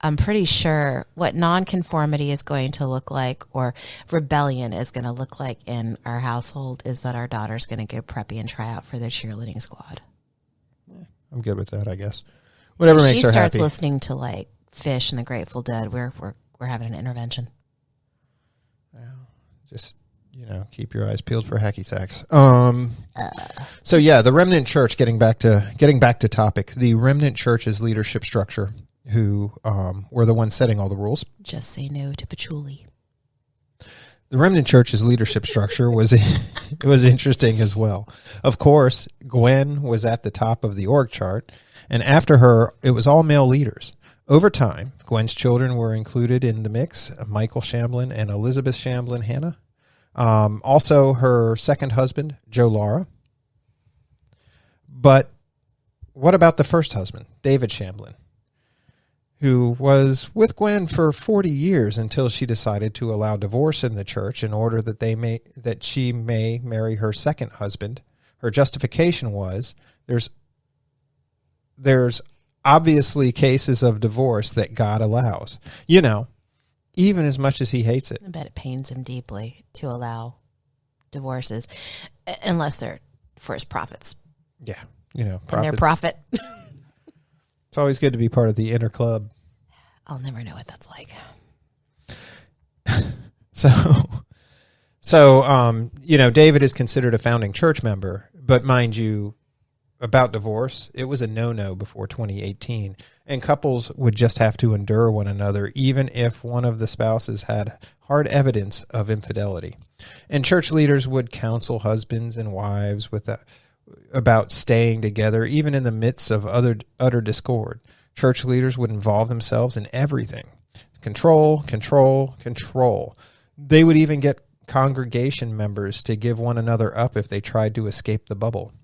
I'm pretty sure what nonconformity is going to look like, or rebellion is going to look like in our household, is that our daughter's going to go preppy and try out for the cheerleading squad. I'm good with that, I guess. Whatever makes her happy. She starts listening to like Fish and the Grateful Dead. We're having an intervention. Well, just keep your eyes peeled for hacky sacks. So yeah, the Remnant Church. Getting back to topic, the Remnant Church's leadership structure, who were the ones setting all the rules. Just say no to patchouli. The Remnant Church's leadership structure was interesting as well. Of course, Gwen was at the top of the org chart, and after her, it was all male leaders. Over time, Gwen's children were included in the mix: Michael Shamblin and Elizabeth Shamblin Hannah. Also, her second husband, Joe Lara. But what about the first husband, David Shamblin, who was with Gwen for 40 years until she decided to allow divorce in the church in order that she may marry her second husband? Her justification was there's obviously cases of divorce that God allows. Even as much as he hates it. I bet it pains him deeply to allow divorces, unless they're for his profits. Yeah, and their profit. It's always good to be part of the inner club. I'll never know what that's like. So, David is considered a founding church member, but mind you, about divorce, it was a no-no before 2018, and couples would just have to endure one another even if one of the spouses had hard evidence of infidelity. And church leaders would counsel husbands and wives about staying together even in the midst of utter discord. Church leaders would involve themselves in everything. Control, control, control. They would even get congregation members to give one another up if they tried to escape the bubble.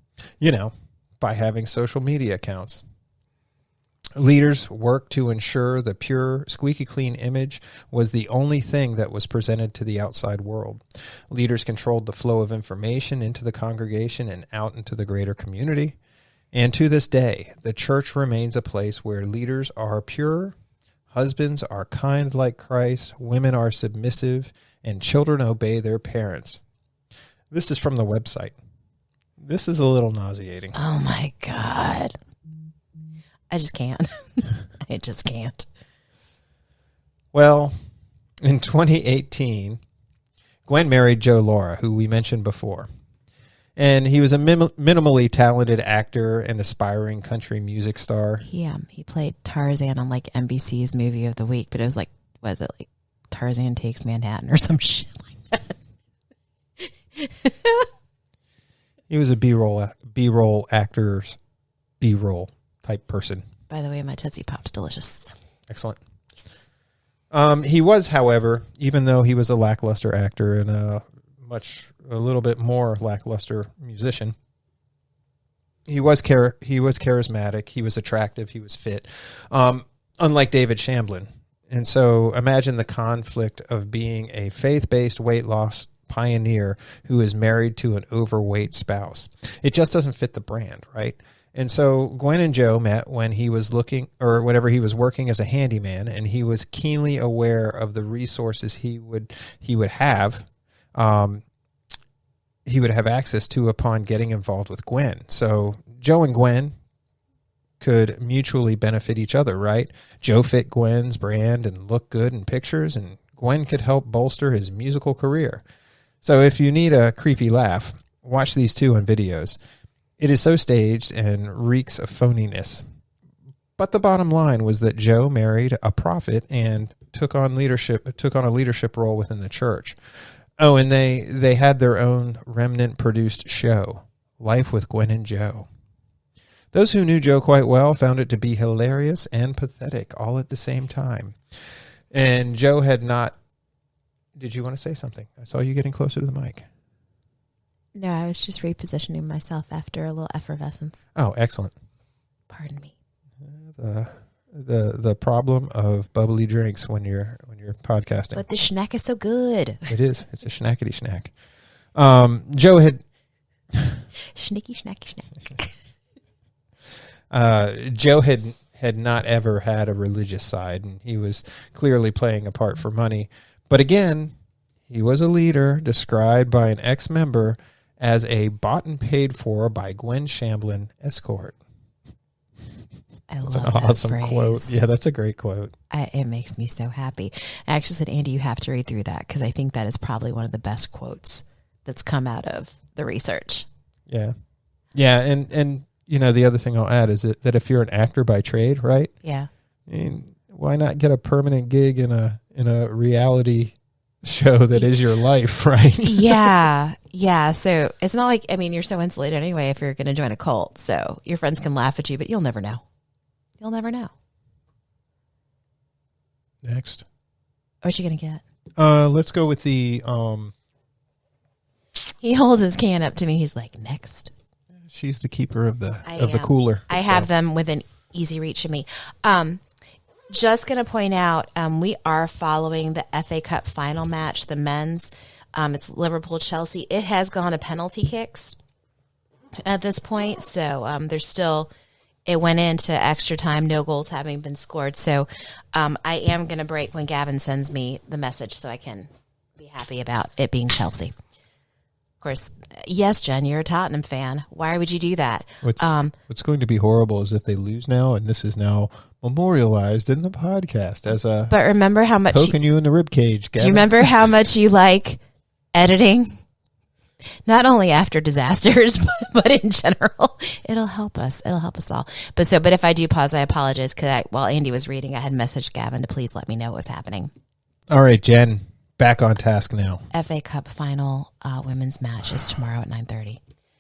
By having social media accounts. Leaders worked to ensure the pure, squeaky clean image was the only thing that was presented to the outside world. Leaders controlled the flow of information into the congregation and out into the greater community. And to this day, the church remains a place where leaders are pure, husbands are kind like Christ, women are submissive, and children obey their parents. This is from the website. This is a little nauseating. Oh, my God. I just can't. I just can't. Well, in 2018, Gwen married Joe Lara, who we mentioned before. And he was a minimally talented actor and aspiring country music star. He played Tarzan on like NBC's Movie of the Week, but it was like, was it like Tarzan Takes Manhattan or some shit like that? He was a B-roll actor's B-roll type person. By the way, my Tootsie Pop's delicious. Excellent. He was, however, even though he was a lackluster actor and a little bit more lackluster musician, he was charismatic, he was attractive, he was fit, unlike David Shamblin. And so imagine the conflict of being a faith-based weight loss pioneer who is married to an overweight spouse. It just doesn't fit the brand, right? And so Gwen and Joe met when he was whenever he was working as a handyman, and he was keenly aware of the resources he would have access to upon getting involved with Gwen. So Joe and Gwen could mutually benefit each other, right? Joe fit Gwen's brand and looked good in pictures, and Gwen could help bolster his musical career. So if you need a creepy laugh, watch these two on videos. It is so staged and reeks of phoniness. But the bottom line was that Joe married a prophet and took on a leadership role within the church. Oh, and they had their own Remnant produced show, Life with Gwen and Joe. Those who knew Joe quite well found it to be hilarious and pathetic all at the same time. And Joe had not... Did you want to say something? I saw you getting closer to the mic. No, I was just repositioning myself after a little effervescence. Oh, excellent. Pardon me. The problem of bubbly drinks when you're podcasting. But the schnack is so good. It is. It's a schnackety schnack. Joe had... Schnicky, schnacky, schnack. Joe had not ever had a religious side, and he was clearly playing a part for money. But again, he was a leader described by an ex-member as a bought and paid for by Gwen Shamblin escort. That's an awesome quote. Yeah, that's a great quote. It makes me so happy. I actually said, Andy, you have to read through that because I think that is probably one of the best quotes that's come out of the research. Yeah. Yeah, and you know, the other thing I'll add is that if you're an actor by trade, right? Yeah. I mean, why not get a permanent gig in a reality show that is your life, right? Yeah. So it's not like, I mean, you're so insulated anyway if you're going to join a cult. So your friends can laugh at you, but you'll never know. You'll never know. Next. What you going to get? Let's go with the... He holds his can up to me. He's like, next. She's the keeper of the cooler. I have them within easy reach of me. Just going to point out, we are following the FA Cup final match, the men's. It's Liverpool-Chelsea. It has gone to penalty kicks at this point. So there's still, it went into extra time, no goals having been scored. So I am going to break when Gavin sends me the message so I can be happy about it being Chelsea. Of course, yes, Jen, you're a Tottenham fan. Why would you do that? What's going to be horrible is if they lose now, and this is now memorialized in the podcast as a... But remember how much... Poking you in the ribcage, Gavin. Do you remember how much you like editing? Not only after disasters, but in general. It'll help us. It'll help us all. But if I do pause, I apologize because while Andy was reading, I had messaged Gavin to please let me know what was happening. All right, Jen. Back on task now. FA Cup final women's match is tomorrow at 9:30.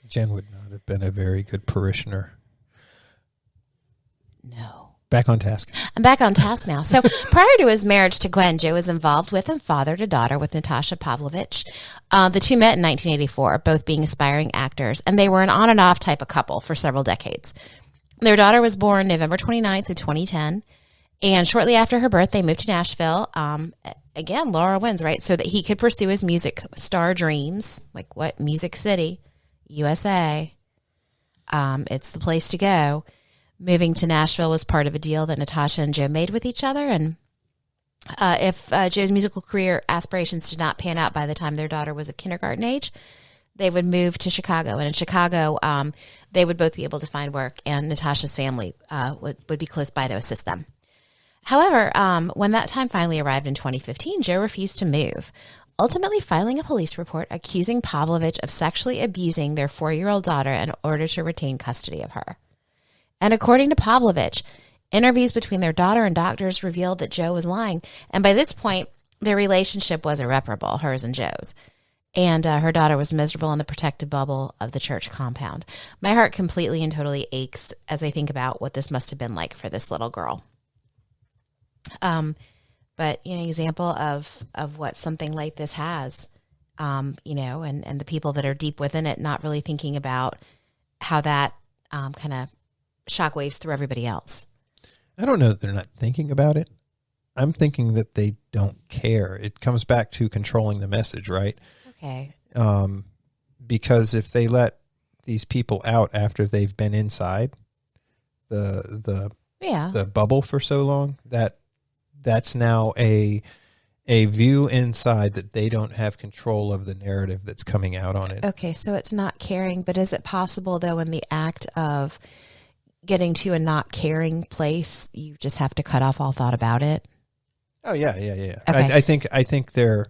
Jen would not have been a very good parishioner. No. Back on task. I'm back on task now. So prior to his marriage to Gwen, Joe was involved with and fathered a daughter with Natasha Pavlovich. The two met in 1984, both being aspiring actors, and they were an on and off type of couple for several decades. Their daughter was born November 29th of 2010, and shortly after her birth, they moved to Nashville. Again, Laura wins, right? So that he could pursue his music star dreams. Like what? Music City, USA. It's the place to go. Moving to Nashville was part of a deal that Natasha and Joe made with each other. And if Joe's musical career aspirations did not pan out by the time their daughter was of kindergarten age, they would move to Chicago. And in Chicago, they would both be able to find work, and Natasha's family would be close by to assist them. However, when that time finally arrived in 2015, Joe refused to move. ultimately filing a police report accusing Pavlovich of sexually abusing their 4-year-old daughter in order to retain custody of her. And according to Pavlovich, interviews between their daughter and doctors revealed that Joe was lying. And by this point, their relationship was irreparable, hers and Joe's. And her daughter was miserable in the protective bubble of the church compound. My heart completely and totally aches as I think about what this must have been like for this little girl. But, example of what something like this has, and the people that are deep within it, not really thinking about how that kind of shockwaves through everybody else. I don't know that they're not thinking about it. I'm thinking that they don't care. It comes back to controlling the message, right? Okay. Because if they let these people out after they've been inside the bubble for so long, that's now a view inside that they don't have control of the narrative that's coming out on it. Okay, so it's not caring, but is it possible, though, in the act of getting to a not caring place, you just have to cut off all thought about it? Oh, yeah. Okay. I think they're...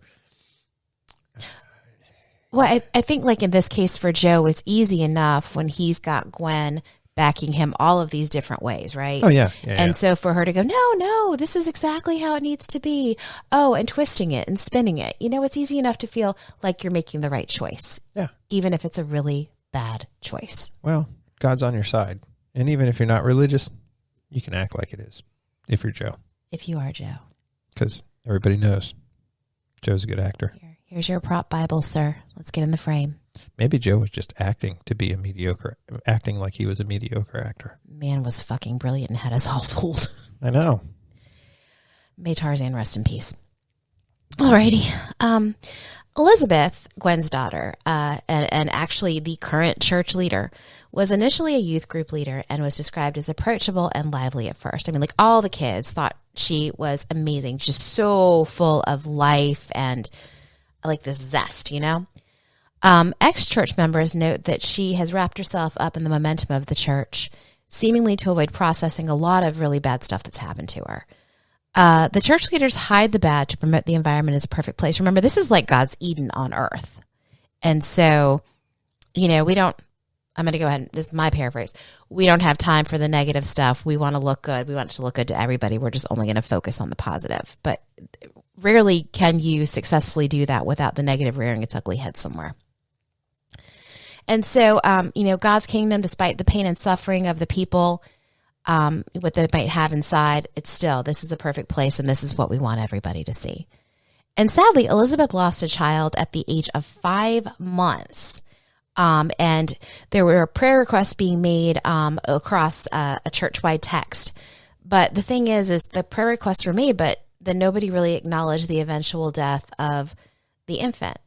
Well, I think like in this case for Joe, it's easy enough when he's got Gwen backing him all of these different ways, right? Oh, yeah. And so for her to go, no, this is exactly how it needs to be. Oh, and twisting it and spinning it. It's easy enough to feel like you're making the right choice. Yeah. Even if it's a really bad choice. Well, God's on your side. And even if you're not religious, you can act like it is if you're Joe. If you are Joe. Because everybody knows Joe's a good actor. Here's your prop Bible, sir. Let's get in the frame. Maybe Joe was just acting like he was a mediocre actor. Man was fucking brilliant and had us all fooled. I know. May Tarzan rest in peace. Alrighty. Elizabeth, Gwen's daughter, and actually the current church leader, was initially a youth group leader and was described as approachable and lively at first. I mean, like all the kids thought she was amazing, just so full of life and like this zest, Ex-church members note that she has wrapped herself up in the momentum of the church, seemingly to avoid processing a lot of really bad stuff that's happened to her. The church leaders hide the bad to promote the environment as a perfect place. Remember, this is like God's Eden on earth. And so, we don't, I'm going to go ahead and this is my paraphrase. We don't have time for the negative stuff. We want to look good. We want it to look good to everybody. We're just only going to focus on the positive. But rarely can you successfully do that without the negative rearing its ugly head somewhere. And so, God's kingdom, despite the pain and suffering of the people, what they might have inside, it's still, this is the perfect place and this is what we want everybody to see. And sadly, Elizabeth lost a child at the age of 5 months. And there were prayer requests being made across a church-wide text. But the thing is the prayer requests were made, but then nobody really acknowledged the eventual death of the infant.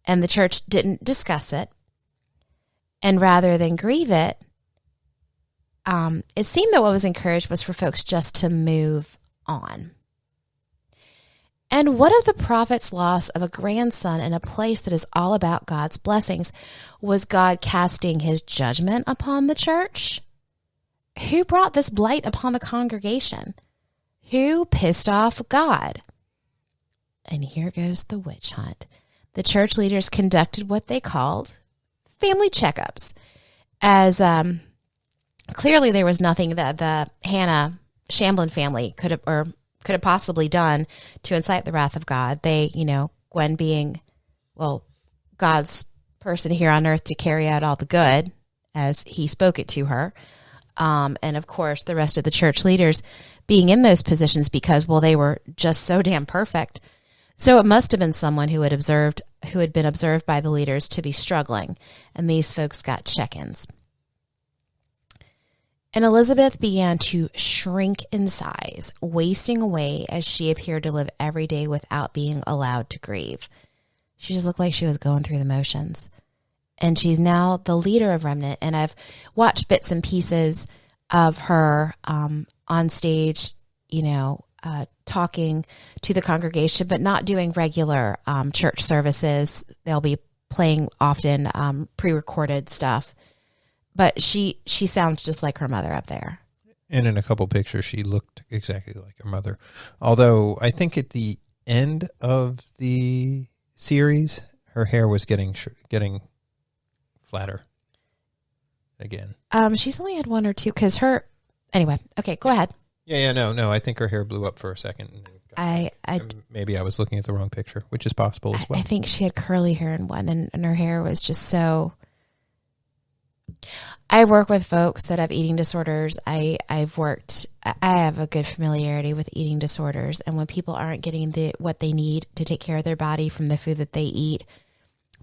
And the church didn't discuss it. And rather than grieve it, it seemed that what was encouraged was for folks just to move on. And what of the prophet's loss of a grandson in a place that is all about God's blessings? Was God casting his judgment upon the church? Who brought this blight upon the congregation? Who pissed off God? And here goes the witch hunt. The church leaders conducted what they called family checkups, as clearly there was nothing that the Hannah Shamblin family could have possibly done to incite the wrath of God. They, Gwen being, God's person here on earth to carry out all the good as he spoke it to her. And of course, the rest of the church leaders being in those positions because, they were just so damn perfect. So it must have been someone who had been observed by the leaders to be struggling, and these folks got check-ins. And Elizabeth began to shrink in size, wasting away as she appeared to live every day without being allowed to grieve. She just looked like she was going through the motions. And she's now the leader of Remnant, and I've watched bits and pieces of her on stage, talking to the congregation, but not doing regular church services. They'll be playing often pre-recorded stuff. But she sounds just like her mother up there. And in a couple pictures, she looked exactly like her mother. Although I think at the end of the series, her hair was getting flatter again. She's only had one or two because anyway. Okay, go ahead. No. I think her hair blew up for a second. Maybe I was looking at the wrong picture, which is possible as well. I think she had curly hair in one, and her hair was just so. I work with folks that have eating disorders. I have a good familiarity with eating disorders, and when people aren't getting what they need to take care of their body from the food that they eat,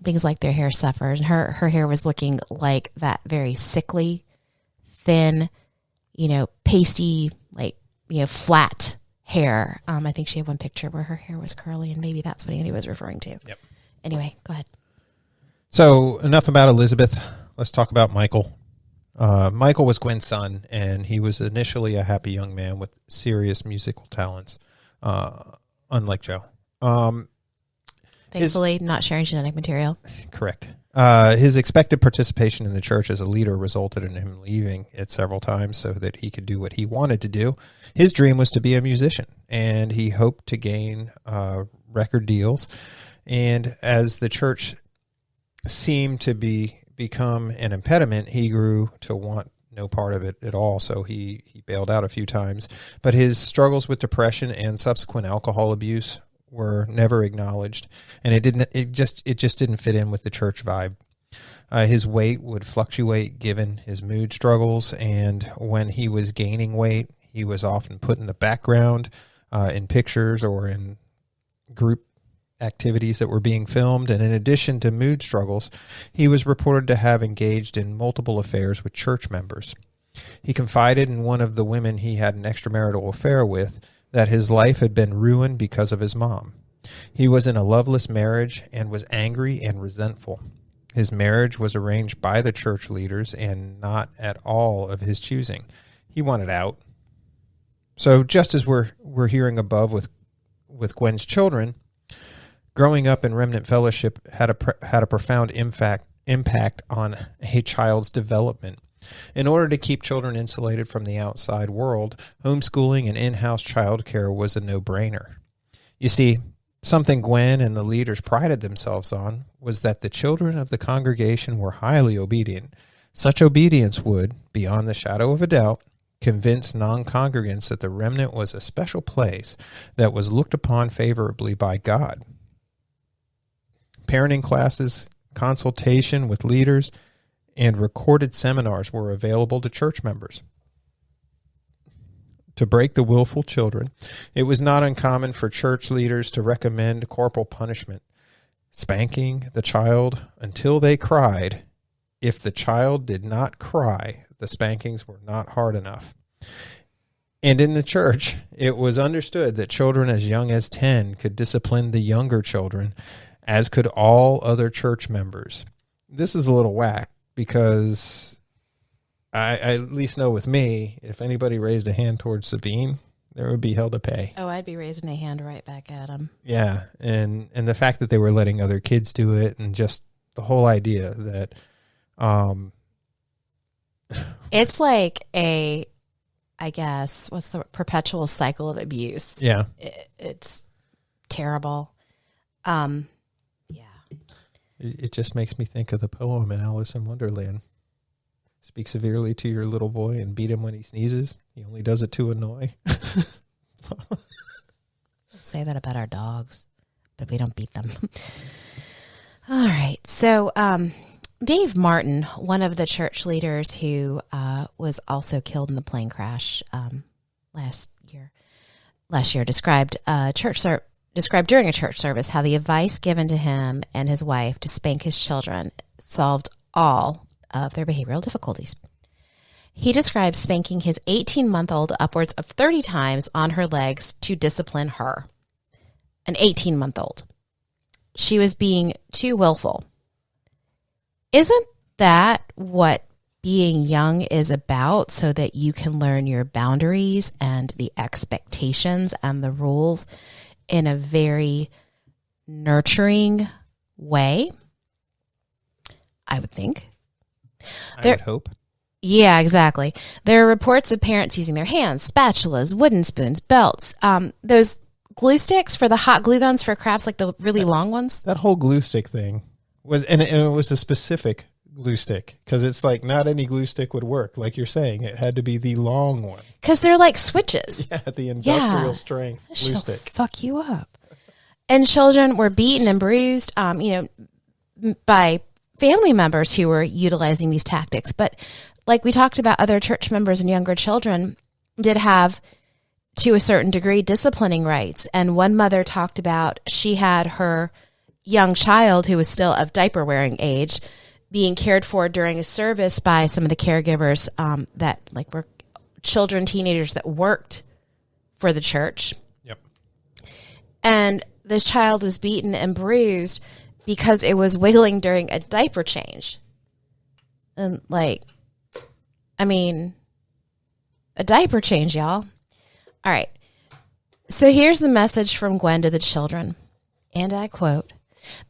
things like their hair suffers. And her hair was looking like that very sickly, thin, pasty, flat hair. I think she had one picture where her hair was curly, and maybe that's what Andy was referring to. Yep. Anyway, go ahead. So enough about Elizabeth. Let's talk about Michael. Michael was Gwen's son, and he was initially a happy young man with serious musical talents, unlike Joe. Thankfully, not sharing genetic material. Correct. His expected participation in the church as a leader resulted in him leaving it several times so that he could do what he wanted to do. His dream was to be a musician, and he hoped to gain record deals. And as the church seemed to become an impediment, he grew to want no part of it at all. So he bailed out a few times. But his struggles with depression and subsequent alcohol abuse were never acknowledged, and it just didn't fit in with the church vibe. His weight would fluctuate given his mood struggles, and when he was gaining weight, he was often put in the background in pictures or in group activities that were being filmed. And in addition to mood struggles, he was reported to have engaged in multiple affairs with church members. He confided in one of the women he had an extramarital affair with that his life had been ruined because of his mom. He was in a loveless marriage and was angry and resentful. His marriage was arranged by the church leaders and not at all of his choosing. He wanted out. So just as we're hearing above with Gwen's children, growing up in Remnant Fellowship had a profound impact on a child's development. In order to keep children insulated from the outside world, homeschooling and in-house childcare was a no-brainer. You see, something Gwen and the leaders prided themselves on was that the children of the congregation were highly obedient. Such obedience would, beyond the shadow of a doubt, convince non-congregants that the remnant was a special place that was looked upon favorably by God. Parenting classes, consultation with leaders, and recorded seminars were available to church members. To break the willful children, it was not uncommon for church leaders to recommend corporal punishment, spanking the child until they cried. If the child did not cry, the spankings were not hard enough. And in the church, it was understood that children as young as 10 could discipline the younger children, as could all other church members. This is a little whack, because I at least know with me, if anybody raised a hand towards Sabine, there would be hell to pay. Oh, I'd be raising a hand right back at him. Yeah, and the fact that they were letting other kids do it, and just the whole idea that... it's like I guess, what's the perpetual cycle of abuse? Yeah. It's terrible. It just makes me think of the poem in Alice in Wonderland. Speak severely to your little boy and beat him when he sneezes. He only does it to annoy. Say that about our dogs, but we don't beat them. All right. So Dave Martin, one of the church leaders who was also killed in the plane crash last year, described during a church service how the advice given to him and his wife to spank his children solved all of their behavioral difficulties. He described spanking his 18-month-old upwards of 30 times on her legs to discipline her. An 18-month-old. She was being too willful. Isn't that what being young is about, so that you can learn your boundaries and the expectations and the rules in a very nurturing way? I would think. I would hope. Yeah, exactly. There are reports of parents using their hands, spatulas, wooden spoons, belts, those glue sticks for the hot glue guns for crafts, like the really long ones. That whole glue stick thing was, and it was a specific glue stick because it's like not any glue stick would work. Like you're saying, it had to be the long one because they're like switches. Yeah, the industrial strength glue She'll stick. Fuck you up. And children were beaten and bruised, by family members who were utilizing these tactics. But like we talked about, other church members and younger children did have, to a certain degree, disciplining rights. And one mother talked about she had her young child, who was still of diaper wearing age, being cared for during a service by some of the caregivers that like were children, teenagers that worked for the church. Yep. And this child was beaten and bruised because it was wiggling during a diaper change. And a diaper change, y'all. All right. So here's the message from Gwen to the children. And I quote,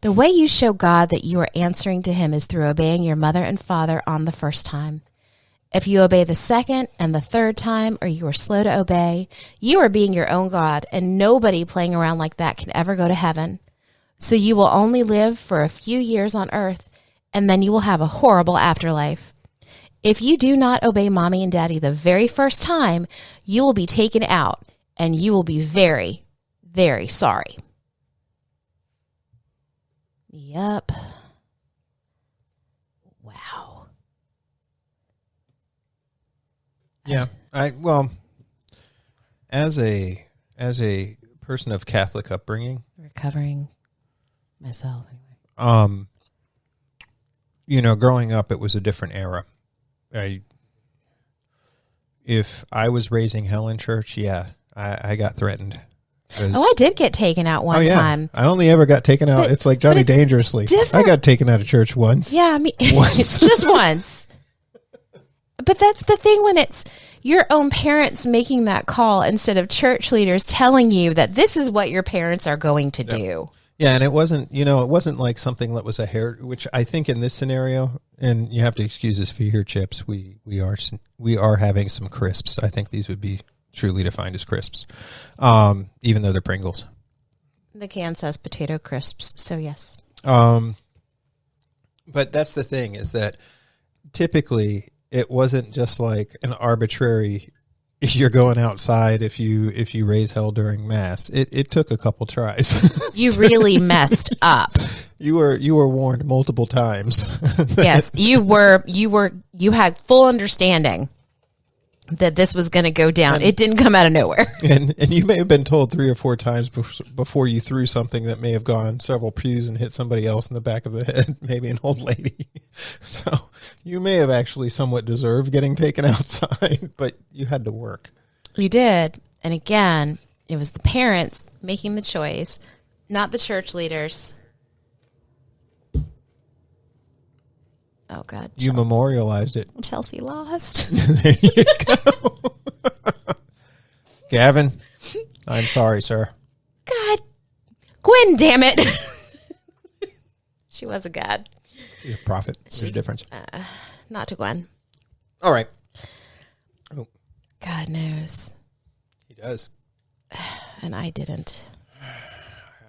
"The way you show God that you are answering to him is through obeying your mother and father on the first time. If you obey the second and the third time, or you are slow to obey, you are being your own God, and nobody playing around like that can ever go to heaven. So you will only live for a few years on earth, and then you will have a horrible afterlife. If you do not obey mommy and daddy the very first time, you will be taken out, and you will be very, very sorry." Yep. Wow. Yeah. As a person of Catholic upbringing, Recovering myself. growing up, it was a different era. If I was raising hell in church, I got threatened. I did get taken out one time. I only ever got taken out. It's like Johnny Dangerously. Different. I got taken out of church once. Yeah, I mean, Once. just once. But that's the thing, when it's your own parents making that call instead of church leaders telling you that this is what your parents are going to do. Yeah, and it wasn't like something that was a hair, which I think in this scenario, and you have to excuse us for your chips, we are having some crisps. I think these would be truly defined as crisps, even though they're Pringles. The can says potato crisps, so yes. But that's the thing, is that typically it wasn't just like an arbitrary, you're going outside if you raise hell during mass. It took a couple tries. You really messed up. You were warned multiple times. Yes, you had full understanding that this was going to go down. It didn't come out of nowhere. And you may have been told 3 or 4 times before you threw something that may have gone several pews and hit somebody else in the back of the head, maybe an old lady. So you may have actually somewhat deserved getting taken outside, but you had to work. You did. And again, it was the parents making the choice, not the church leaders. Oh, God. You memorialized it. Chelsea lost. There you go. Gavin, I'm sorry, sir. God. Gwen, damn it. She was a god. She's a prophet. There's a difference. Not to Gwen. All right. Oh, God knows. he does. And I didn't.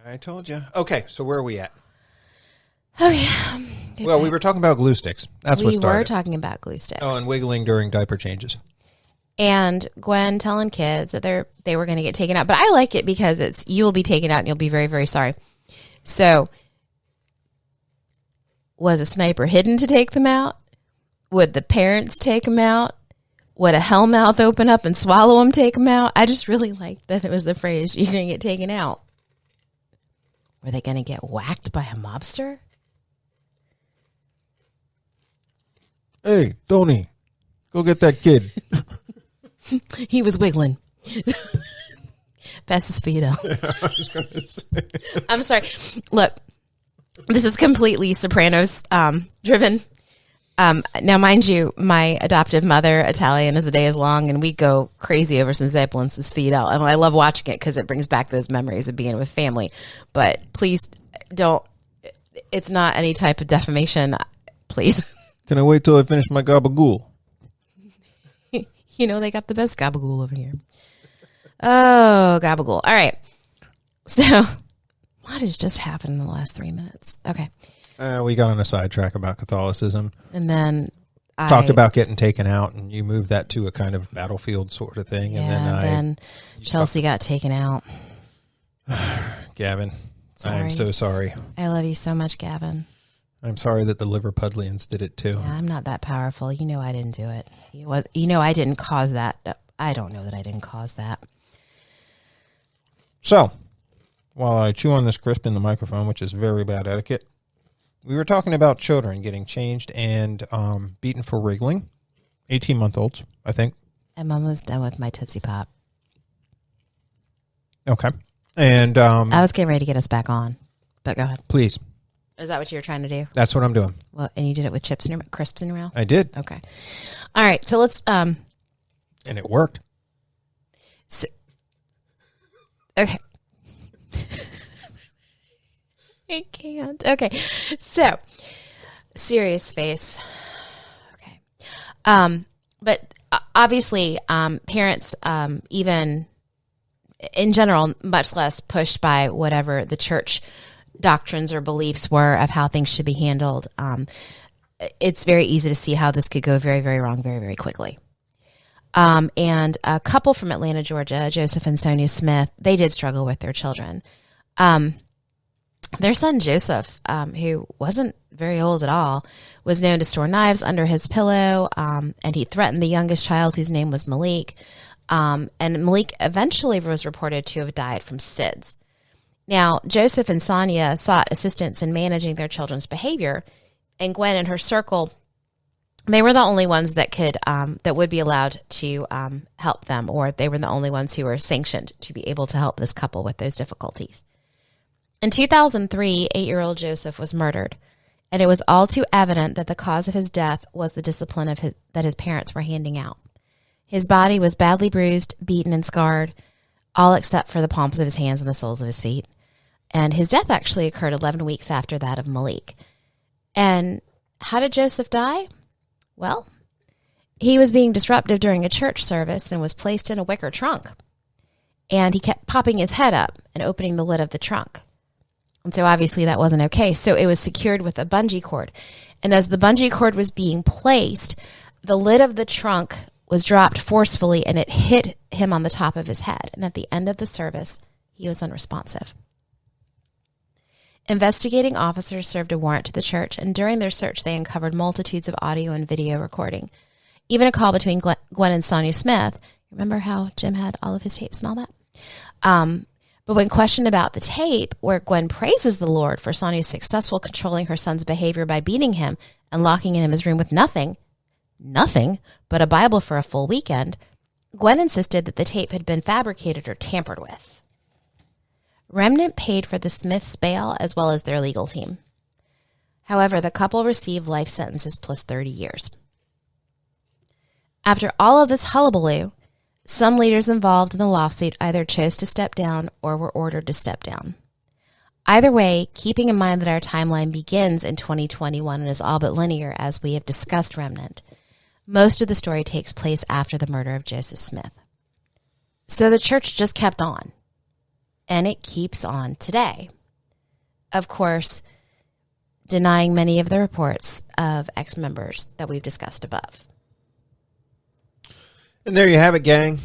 I told you. Okay, so where are we at? Oh, yeah. Well, we were talking about glue sticks. That's what started. We were talking about glue sticks. Oh, and wiggling during diaper changes. And Gwen telling kids that they were going to get taken out. But I like it because you will be taken out and you'll be very, very sorry. So, was a sniper hidden to take them out? Would the parents take them out? Would a hellmouth open up and swallow them, take them out? I just really liked that it was the phrase, you're going to get taken out. Were they going to get whacked by a mobster? Hey, Tony, go get that kid. He was wiggling. Fast as feet out. I was gonna say. I'm sorry. Look, this is completely Sopranos driven. Now, mind you, my adoptive mother, Italian as the day is long, and we go crazy over some Zeppelin's feet out. And I love watching it because it brings back those memories of being with family. But please don't, it's not any type of defamation, please. Can I wait till I finish my gabagool? You know, they got the best gabagool over here. Oh, gabagool. All right. So, what has just happened in the last 3 minutes? Okay. We got on a sidetrack about Catholicism. And then talked about getting taken out, and you moved that to a kind of battlefield sort of thing. Yeah, and then Chelsea got taken out. Gavin, Sorry. I'm so sorry. I love you so much, Gavin. I'm sorry that the Liverpudlians did it too. Yeah, I'm not that powerful. You know I didn't do it. You know I didn't cause that. I don't know that I didn't cause that. So, while I chew on this crisp in the microphone, which is very bad etiquette, we were talking about children getting changed and beaten for wriggling. 18-month-olds, I think. I'm almost done with my Tootsie Pop. Okay. And I was getting ready to get us back on, but go ahead. Please. Is that what you were trying to do? That's what I'm doing. Well, and you did it with crisps in your mouth? I did. Okay. All right. So let's. And it worked. So, okay. I can't. Okay. So, serious face. Okay. But obviously, parents, even in general, much less pushed by whatever the church doctrines or beliefs were of how things should be handled. It's very easy to see how this could go very, very wrong very, very quickly. And a couple from Atlanta, Georgia, Joseph and Sonia Smith, they did struggle with their children. Their son, Joseph, who wasn't very old at all, was known to store knives under his pillow, and he threatened the youngest child, whose name was Malik. And Malik eventually was reported to have died from SIDS. Now, Joseph and Sonia sought assistance in managing their children's behavior, and Gwen and her circle, they were the only ones that could that would be allowed to help them, or they were the only ones who were sanctioned to be able to help this couple with those difficulties. In 2003, 8-year-old Joseph was murdered, and it was all too evident that the cause of his death was the discipline that his parents were handing out. His body was badly bruised, beaten, and scarred, all except for the palms of his hands and the soles of his feet. And his death actually occurred 11 weeks after that of Malik. And how did Joseph die? Well, he was being disruptive during a church service and was placed in a wicker trunk. And he kept popping his head up and opening the lid of the trunk. And so obviously that wasn't okay. So it was secured with a bungee cord. And as the bungee cord was being placed, the lid of the trunk was dropped forcefully and it hit him on the top of his head. And at the end of the service, he was unresponsive. Investigating officers served a warrant to the church, and during their search, they uncovered multitudes of audio and video recording. Even a call between Gwen and Sonia Smith. Remember how Jim had all of his tapes and all that? But when questioned about the tape, where Gwen praises the Lord for Sonia's successful controlling her son's behavior by beating him and locking him in his room with nothing but a Bible for a full weekend, Gwen insisted that the tape had been fabricated or tampered with. Remnant paid for the Smiths' bail as well as their legal team. However, the couple received life sentences plus 30 years. After all of this hullabaloo, some leaders involved in the lawsuit either chose to step down or were ordered to step down. Either way, keeping in mind that our timeline begins in 2021 and is all but linear as we have discussed Remnant, most of the story takes place after the murder of Joseph Smith. So the church just kept on. And it keeps on today. Of course, denying many of the reports of ex-members that we've discussed above. And there you have it, gang.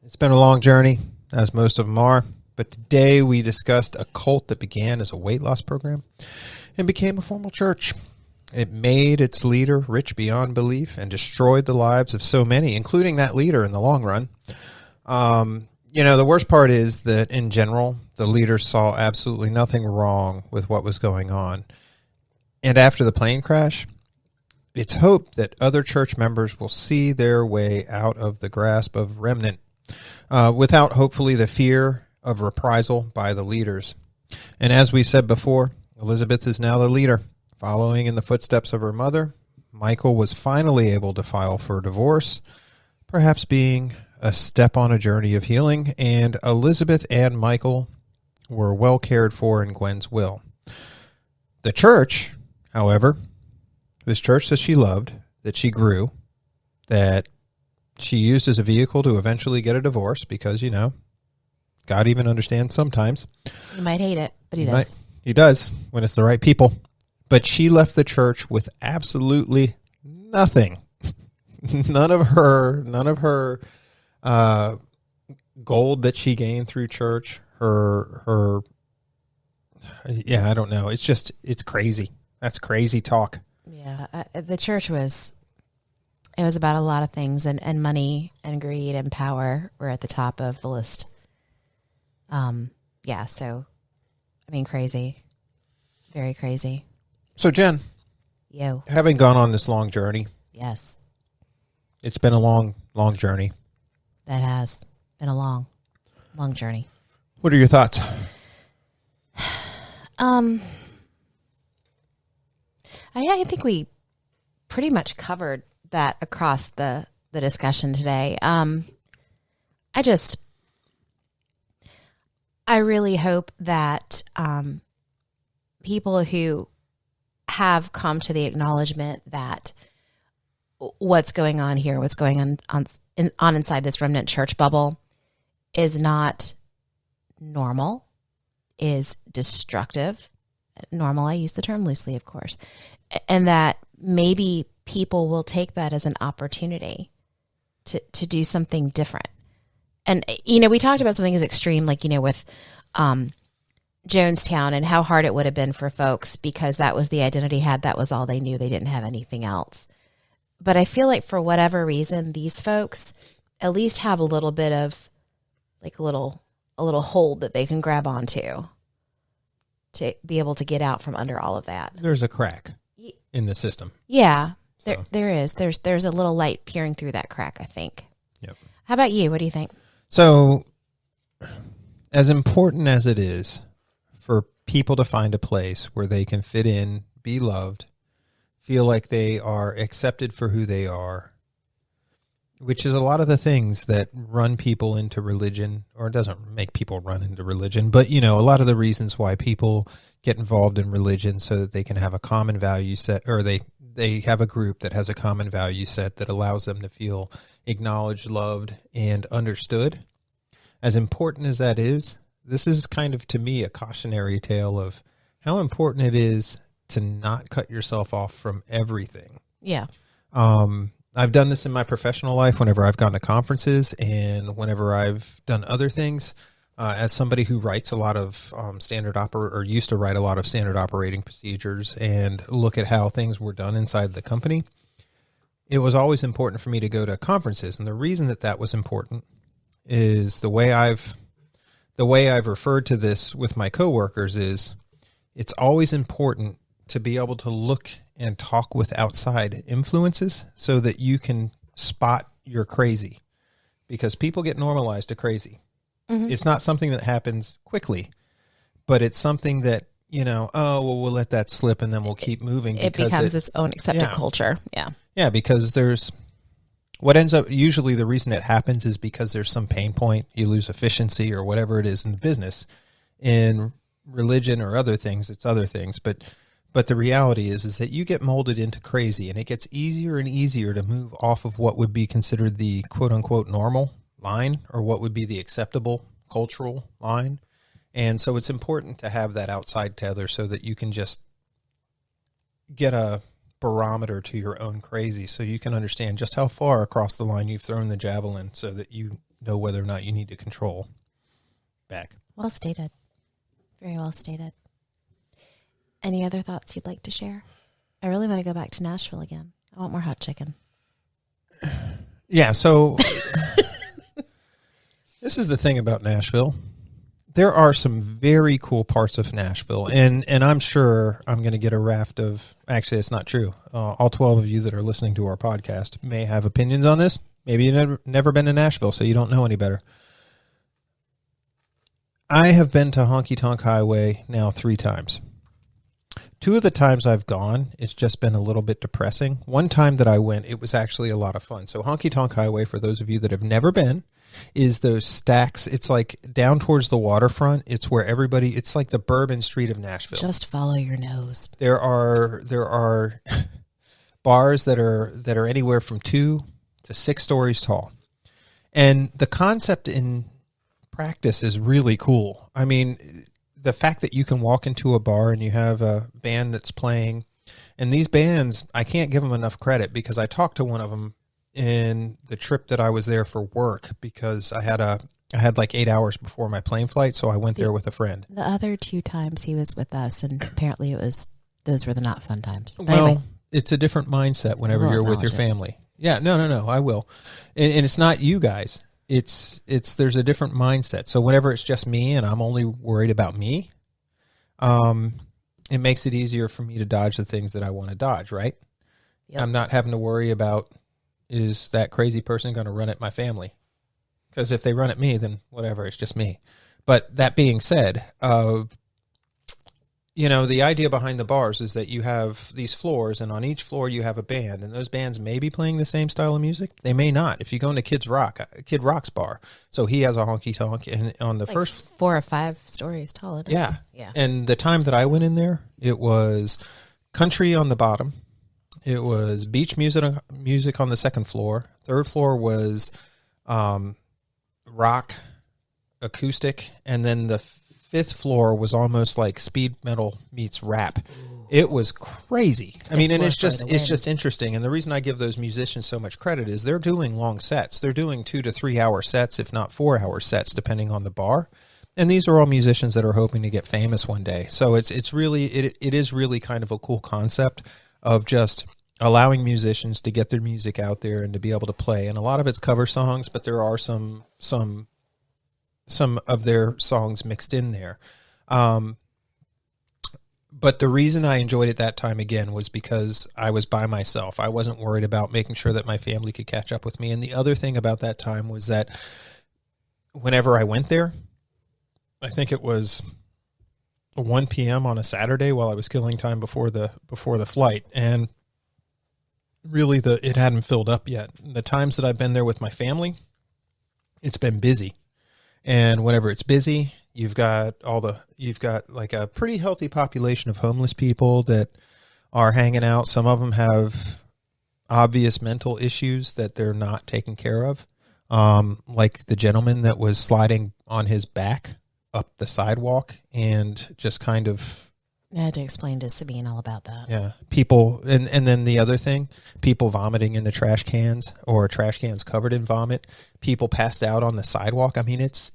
It's been a long journey, as most of them are. But today we discussed a cult that began as a weight loss program and became a formal church. It made its leader rich beyond belief and destroyed the lives of so many, including that leader in the long run. The worst part is that in general, the leaders saw absolutely nothing wrong with what was going on. And after the plane crash, it's hoped that other church members will see their way out of the grasp of Remnant without hopefully the fear of reprisal by the leaders. And as we said before, Elizabeth is now the leader. Following in the footsteps of her mother, Michael was finally able to file for divorce, perhaps being a step on a journey of healing, and Elizabeth and Michael were well cared for in Gwen's will. The church, however, this church that she loved, that she grew, that she used as a vehicle to eventually get a divorce because, God even understands sometimes. He might hate it, but he does. He does when it's the right people. But she left the church with absolutely nothing. None of her gold that she gained through church. I don't know. It's crazy. That's crazy talk. Yeah, the church was about a lot of things, and money and greed and power were at the top of the list. So, I mean, crazy. Very crazy. So, Jen, having gone on this long journey. Yes. It's been a long, long journey. That has been a long, long journey. What are your thoughts? I think we pretty much covered that across the discussion today. I really hope that people who have come to the acknowledgement that what's going on here, what's going on inside this remnant church bubble is not normal, is destructive. Normal, I use the term loosely, of course, and that maybe people will take that as an opportunity to do something different. And, we talked about something as extreme, like, with Jonestown and how hard it would have been for folks because that was the identity had. That was all they knew. They didn't have anything else. But I feel like for whatever reason, these folks at least have a little bit of like a little hold that they can grab onto to be able to get out from under all of that. There's a crack in the system. Yeah, there is. There's a little light peering through that crack, I think. Yep. How about you? What do you think? So, as important as it is for people to find a place where they can fit in, be loved, feel like they are accepted for who they are, which is a lot of the things that run people into religion, or it doesn't make people run into religion, but, a lot of the reasons why people get involved in religion so that they can have a common value set, or they have a group that has a common value set that allows them to feel acknowledged, loved, and understood. As important as that is, this is kind of, to me, a cautionary tale of how important it is to not cut yourself off from everything. Yeah. I've done this in my professional life whenever I've gone to conferences and whenever I've done other things. As somebody who writes a lot of used to write a lot of standard operating procedures and look at how things were done inside the company, it was always important for me to go to conferences. And the reason that was important is the way I've referred to this with my coworkers is it's always important to be able to look and talk with outside influences so that you can spot your crazy, because people get normalized to crazy. Mm-hmm. It's not something that happens quickly, but it's something that, we'll let that slip and then we'll keep moving. It becomes its own accepted culture. Yeah. Yeah. Because what ends up, usually the reason it happens is because there's some pain point. You lose efficiency or whatever it is in business. In religion or other things, it's other things. But the reality is that you get molded into crazy, and it gets easier and easier to move off of what would be considered the quote unquote normal line, or what would be the acceptable cultural line. And so it's important to have that outside tether so that you can just get a barometer to your own crazy, so you can understand just how far across the line you've thrown the javelin, so that you know whether or not you need to control back. Well stated. Very well stated. Any other thoughts you'd like to share? I really want to go back to Nashville again. I want more hot chicken. Yeah, so this is the thing about Nashville. There are some very cool parts of Nashville, and I'm sure I'm going to get a raft of, actually, it's not true. All 12 of you that are listening to our podcast may have opinions on this. Maybe you've never been to Nashville, so you don't know any better. I have been to Honky Tonk Highway now 3 times. 2 of the times I've gone, it's just been a little bit depressing. One time that I went, it was actually a lot of fun. So Honky Tonk Highway, for those of you that have never been, is those stacks. It's like down towards the waterfront. It's where it's like the Bourbon Street of Nashville. Just follow your nose. There are bars that are anywhere from 2 to 6 stories tall. And the concept in practice is really cool. I mean, the fact that you can walk into a bar and you have a band that's playing, and these bands, I can't give them enough credit because I talked to one of them in the trip that I was there for work because I had like 8 hours before my plane flight, so I went there with a friend. The other 2 times he was with us, and apparently those were the not fun times. But Well, anyway. it's a different mindset whenever We'll you're with your acknowledge it. family. Yeah, no, I will. And it's not you guys. It's there's a different mindset. So whenever it's just me and I'm only worried about me, it makes it easier for me to dodge the things that I want to dodge, right? Yep. I'm not having to worry about, is that crazy person going to run at my family? Because if they run at me, then whatever, it's just me. But that being said, the idea behind the bars is that you have these floors, and on each floor you have a band, and those bands may be playing the same style of music. They may not. If you go into Kid Rock's bar, so he has a honky tonk, and on the Like first 4 or 5 stories tall. Isn't it? Yeah. Yeah. And the time that I went in there, it was country on the bottom. It was beach music on the second floor. Third floor was rock, acoustic, and then the fifth floor was almost like speed metal meets rap. It was crazy. I mean, and it's just interesting. And the reason I give those musicians so much credit is they're doing long sets. They're doing 2 to 3 hour sets, if not 4 hour sets, depending on the bar. And these are all musicians that are hoping to get famous one day. So it is really kind of a cool concept of just allowing musicians to get their music out there and to be able to play. And a lot of it's cover songs, but there are some of their songs mixed in there. But the reason I enjoyed it that time again was because I was by myself. I wasn't worried about making sure that my family could catch up with me. And the other thing about that time was that whenever I went there, I think it was 1 p.m. on a Saturday while I was killing time before the flight. And really it hadn't filled up yet. The times that I've been there with my family, it's been busy. And whenever it's busy, you've got like a pretty healthy population of homeless people that are hanging out. Some of them have obvious mental issues that they're not taking care of. Like the gentleman that was sliding on his back up the sidewalk and just kind of, I had to explain to Sabine all about that. yeah, people, and then the other thing, people vomiting into trash cans or trash cans covered in vomit, people passed out on the sidewalk. I mean, it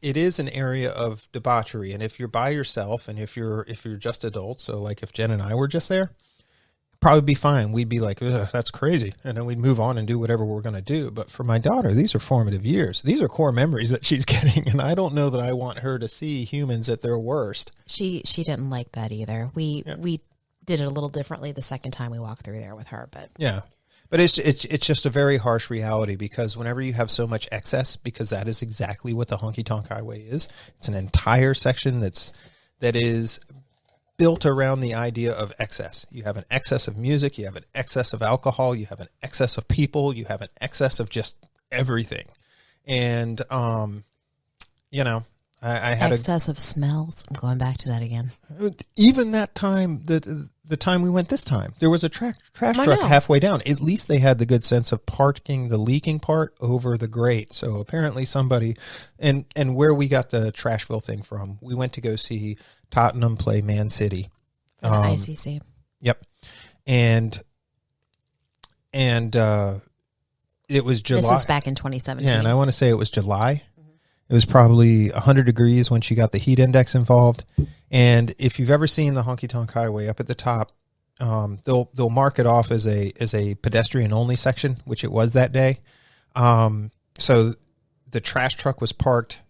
is an area of debauchery. And if you're by yourself and if you're just adults, so like if Jen and I were just there, probably be fine. We'd be like, ugh, that's crazy. And then we'd move on and do whatever we're going to do. But for my daughter, these are formative years. These are core memories that she's getting. And I don't know that I want her to see humans at their worst. She didn't like that either. We did it a little differently the second time we walked through there with her, but yeah. But it's just a very harsh reality because whenever you have so much excess, because that is exactly what the Honky Tonk Highway is. It's an entire section that is built around the idea of excess. You have an excess of music, you have an excess of alcohol, you have an excess of people, you have an excess of just everything. And, I had excess of smells. I'm going back to that again. Even that time, the time we went this time, there was a trash truck halfway down. At least they had the good sense of parking the leaking part over the grate. So apparently somebody, and where we got the Trashville thing from, we went to go see Tottenham play Man City. For the ICC. Yep. And it was July. This was back in 2017. Yeah, and I want to say it was July. It was probably 100 degrees when she got the heat index involved. And if you've ever seen the Honky Tonk Highway up at the top, they'll mark it off as a pedestrian only section, which it was that day. So the trash truck was parked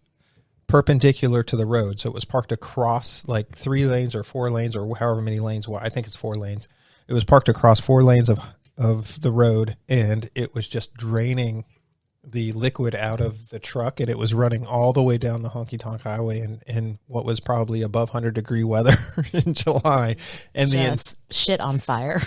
perpendicular to the road. So it was parked across like 3 lanes or 4 lanes or however many lanes. Well, I think it's 4 lanes. It was parked across 4 lanes of the road, and it was just draining the liquid out of the truck, and it was running all the way down the Honky Tonk Highway in what was probably above 100-degree weather in July. And just shit on fire.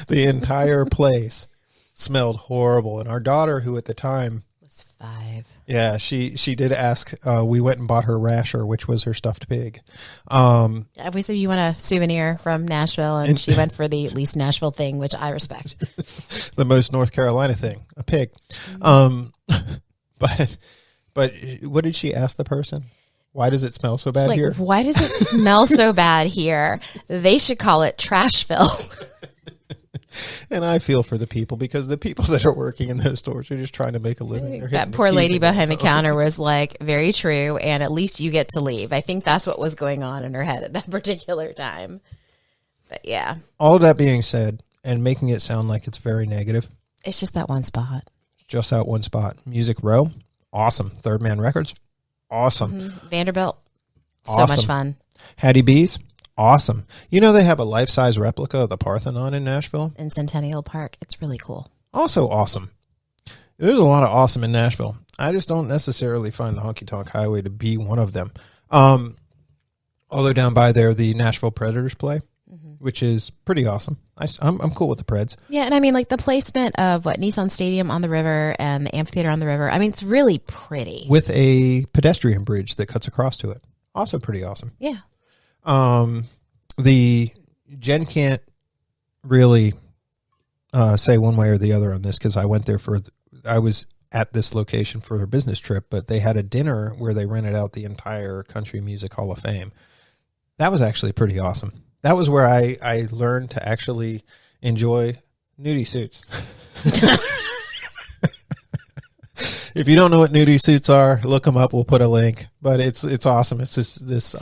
The entire place smelled horrible. And our daughter, who at the time was 5. Yeah, she did ask. We went and bought her rasher, which was her stuffed pig. We said, you want a souvenir from Nashville, and she went for the least Nashville thing, which I respect. The most North Carolina thing, a pig. But But what did she ask the person? Why does it smell so bad here? Why does it smell so bad here? They should call it Trashville. And I feel for the people, because the people that are working in those stores are just trying to make a living. That poor lady behind the counter was like, very true, and at least you get to leave. I think that's what was going on in her head at that particular time. But yeah. All of that being said, and making it sound like it's very negative. It's just that one spot. Just that one spot. Music Row, awesome. Third Man Records, awesome. Vanderbilt, awesome. So much fun. Hattie B's, awesome. You know they have a life-size replica of the Parthenon in Nashville? In Centennial Park. It's really cool. Also awesome. There's a lot of awesome in Nashville. I just don't necessarily find the Honky Tonk Highway to be one of them. Although down by there, the Nashville Predators play, which is pretty awesome. I'm cool with the Preds. Yeah, and I mean, like the placement of Nissan Stadium on the river and the amphitheater on the river. I mean, it's really pretty. With a pedestrian bridge that cuts across to it. Also pretty awesome. Yeah. The Jenn can't really say one way or the other on this, because I went there I was at this location for her business trip, but they had a dinner where they rented out the entire Country Music Hall of Fame. That was actually pretty awesome. That was where I learned to actually enjoy nudie suits. If you don't know what nudie suits are, look them up. We'll put a link. But it's awesome. It's just this.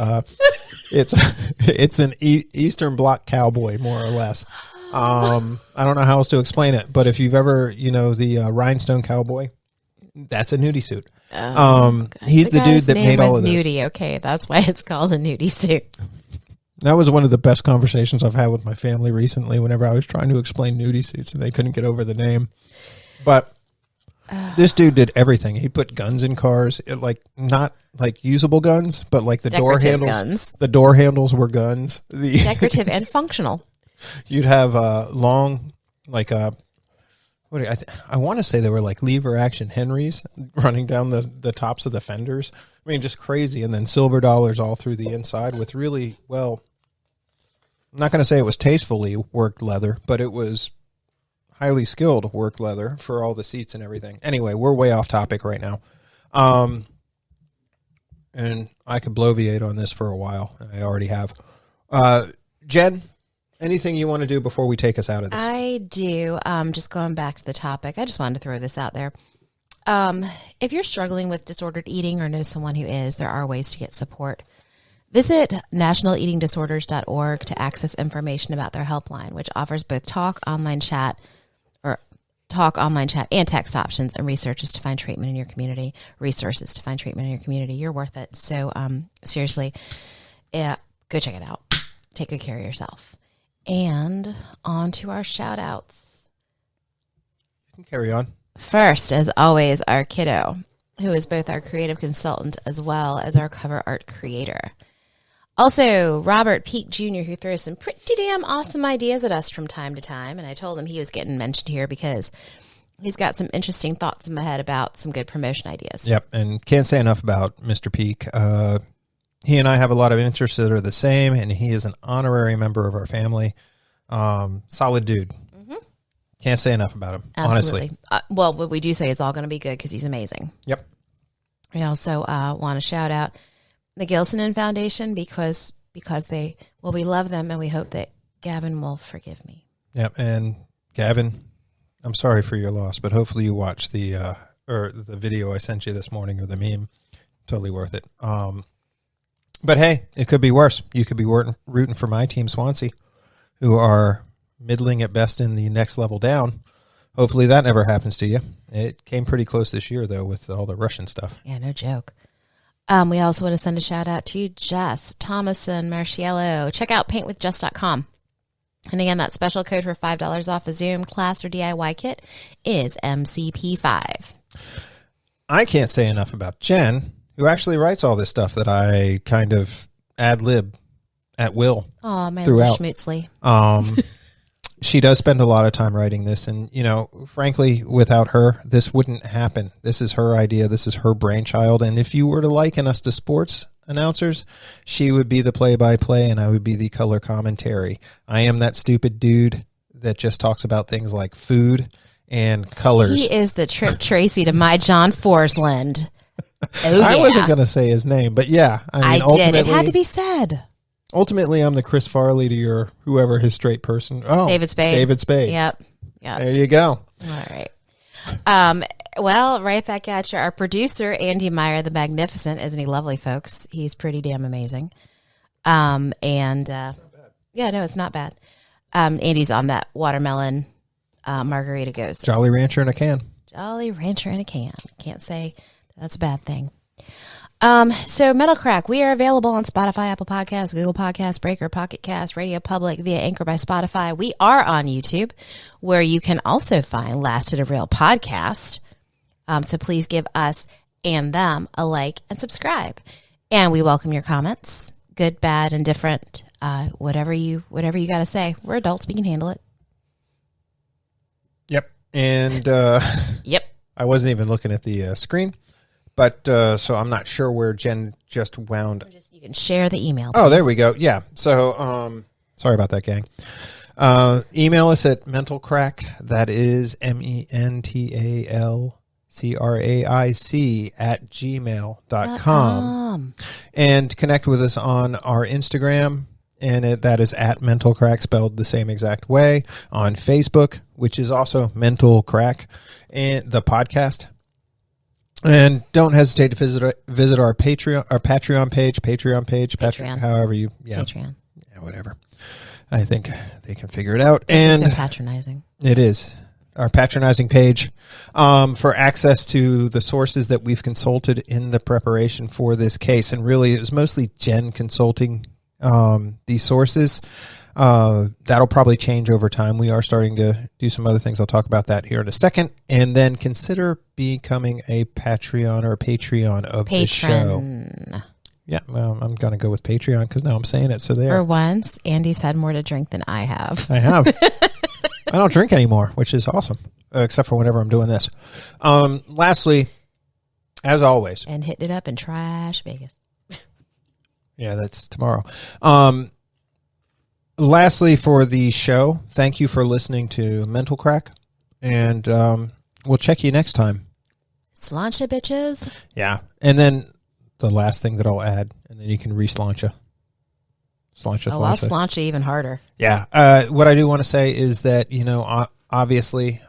It's an Eastern Bloc cowboy, more or less. I don't know how else to explain it. But if you've ever, the Rhinestone Cowboy, that's a nudie suit. He's the dude that made all of this. Nudie. Okay, that's why it's called a nudie suit. That was one of the best conversations I've had with my family recently, whenever I was trying to explain nudie suits and they couldn't get over the name. But this dude did everything. He put guns in cars, not like usable guns, but like the door handles. Guns. The door handles were guns. Decorative and functional. You'd have long, I want to say they were like lever action Henrys running down the tops of the fenders. I mean, just crazy. And then silver dollars all through the inside with really, I'm not going to say it was tastefully worked leather, but it was highly skilled worked leather for all the seats and everything. Anyway, we're way off topic right now. And I could bloviate on this for a while. I already have. Jenn, anything you want to do before we take us out of this? I do. Just going back to the topic, I just wanted to throw this out there. If you're struggling with disordered eating or know someone who is, there are ways to get support. Visit nationaleatingdisorders.org to access information about their helpline, which offers both talk, online chat, and text options and resources to find treatment in your community. You're worth it. So, seriously, go check it out. Take good care of yourself. And on to our shout outs. You can carry on. First, as always, our kiddo, who is both our creative consultant as well as our cover art creator. Also, Robert Peake Jr., who throws some pretty damn awesome ideas at us from time to time. And I told him he was getting mentioned here because he's got some interesting thoughts in my head about some good promotion ideas. Yep, and can't say enough about Mr. Peake. He and I have a lot of interests that are the same, and he is an honorary member of our family. Solid dude. Mm-hmm. Can't say enough about him, Absolutely. honestly. Well, what we do say is all going to be good because he's amazing. Yep. We also want to shout out the Gilsonen Foundation because we love them, and we hope that Gavin will forgive me. Yep, and Gavin, I'm sorry for your loss, but hopefully you watched the video I sent you this morning, or the meme. Totally worth it. But hey, it could be worse. You could be rooting for my team, Swansea, who are middling at best in the next level down. Hopefully that never happens to you. It came pretty close this year, though, with all the Russian stuff. Yeah, no joke. We also want to send a shout out to Jess Thomason-Maraschiello. Check out paintwithjess.com. And again, that special code for $5 off a Zoom class or DIY kit is MCP5. I can't say enough about Jenn, who actually writes all this stuff that I kind of ad-lib at will. Oh, my throughout. little schmutzly. She does spend a lot of time writing this, and, frankly, without her, this wouldn't happen. This is her idea. This is her brainchild, and if you were to liken us to sports announcers, she would be the play-by-play, and I would be the color commentary. I am that stupid dude that just talks about things like food and colors. He is the Trip Tracy to my John Forsland. I wasn't going to say his name, but yeah. I mean, did. It had to be said. Ultimately, I'm the Chris Farley to your whoever his straight person. Oh, David Spade. David Spade. Yep. There you go. All right. Well, right back at you. Our producer, Andy Meyer, the Magnificent. Isn't he lovely, folks? He's pretty damn amazing. Yeah, no, it's not bad. Andy's on that watermelon margarita goes. Jolly Rancher in a can. Jolly Rancher in a can. Can't say that's a bad thing. So Metal Crack, we are available on Spotify, Apple Podcasts, Google Podcasts, Breaker, Pocket Cast, Radio Public, via Anchor by Spotify. We are on YouTube, where you can also find Lasted a Real Podcast. So please give us and them a like and subscribe. And we welcome your comments, good, bad, and different. Whatever you got to say. We're adults. We can handle it. Yep. And yep. I wasn't even looking at the screen. But so I'm not sure where Jen just wound. You can share the email. Please. Oh, there we go. Yeah. So sorry about that, gang. Email us at mentalcrack. That is mentalcraic@gmail.com. And connect with us on our Instagram. And that is at Mental Crack, spelled the same exact way. On Facebook, which is also Mental Crack, and the podcast. And don't hesitate to visit our Patreon page, however you, Patreon, whatever. I think they can figure it out. It's so patronizing. It is our patronizing page for access to the sources that we've consulted in the preparation for this case. And really, it was mostly Jen consulting these sources. That'll probably change over time. We are starting to do some other things. I'll talk about that here in a second. And then consider becoming a Patreon or a Patreon of the show. Yeah, well, I'm going to go with Patreon because now I'm saying it. So there. For once, Andy's had more to drink than I have. I have. I don't drink anymore, which is awesome, except for whenever I'm doing this. Lastly, as always. And hitting it up in Trash Vegas. Yeah, that's tomorrow. Lastly, for the show, thank you for listening to Mental Crack, and we'll check you next time. Slancha, bitches. Yeah, and then the last thing that I'll add, and then you can re-slancha. Slancha. I'll slancha even harder. Yeah. What I do want to say is that, obviously,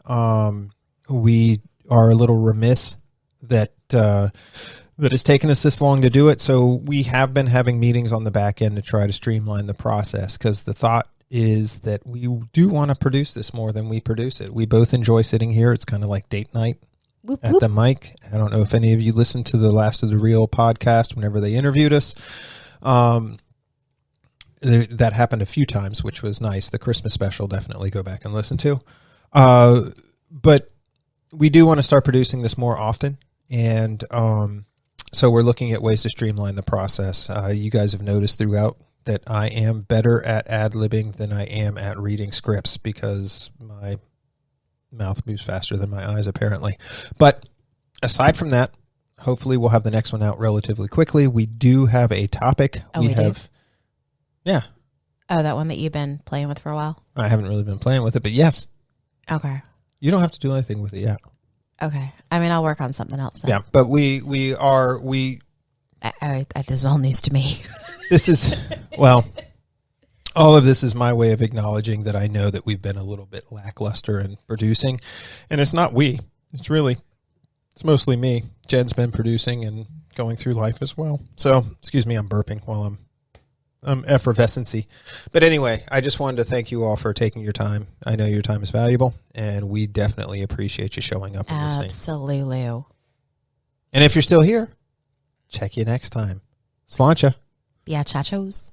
we are a little remiss that it's taken us this long to do it. So we have been having meetings on the back end to try to streamline the process, because the thought is that we do want to produce this more than we produce it. We both enjoy sitting here. It's kind of like date night at the mic. I don't know if any of you listened to the Last of the Real podcast whenever they interviewed us. That happened a few times, which was nice. The Christmas special, definitely go back and listen to. But we do want to start producing this more often. And so we're looking at ways to streamline the process. You guys have noticed throughout that I am better at ad-libbing than I am at reading scripts, because my mouth moves faster than my eyes, apparently. But aside from that, hopefully we'll have the next one out relatively quickly. We do have a topic. Oh, we have. Do? Yeah. Oh, that one that you've been playing with for a while? I haven't really been playing with it, but yes. Okay. You don't have to do anything with it yet. Okay. I mean, I'll work on something else then. Yeah, but this is all news to me. This is, well, all of this is my way of acknowledging that I know that we've been a little bit lackluster in producing. And it's not we. It's mostly me. Jen's been producing and going through life as well. So, excuse me, I'm burping while I'm effervescency. But anyway, I just wanted to thank you all for taking your time. I know your time is valuable, and we definitely appreciate you showing up and listening. Absolutely. And if you're still here, check you next time. Slancha. Yeah, chachos.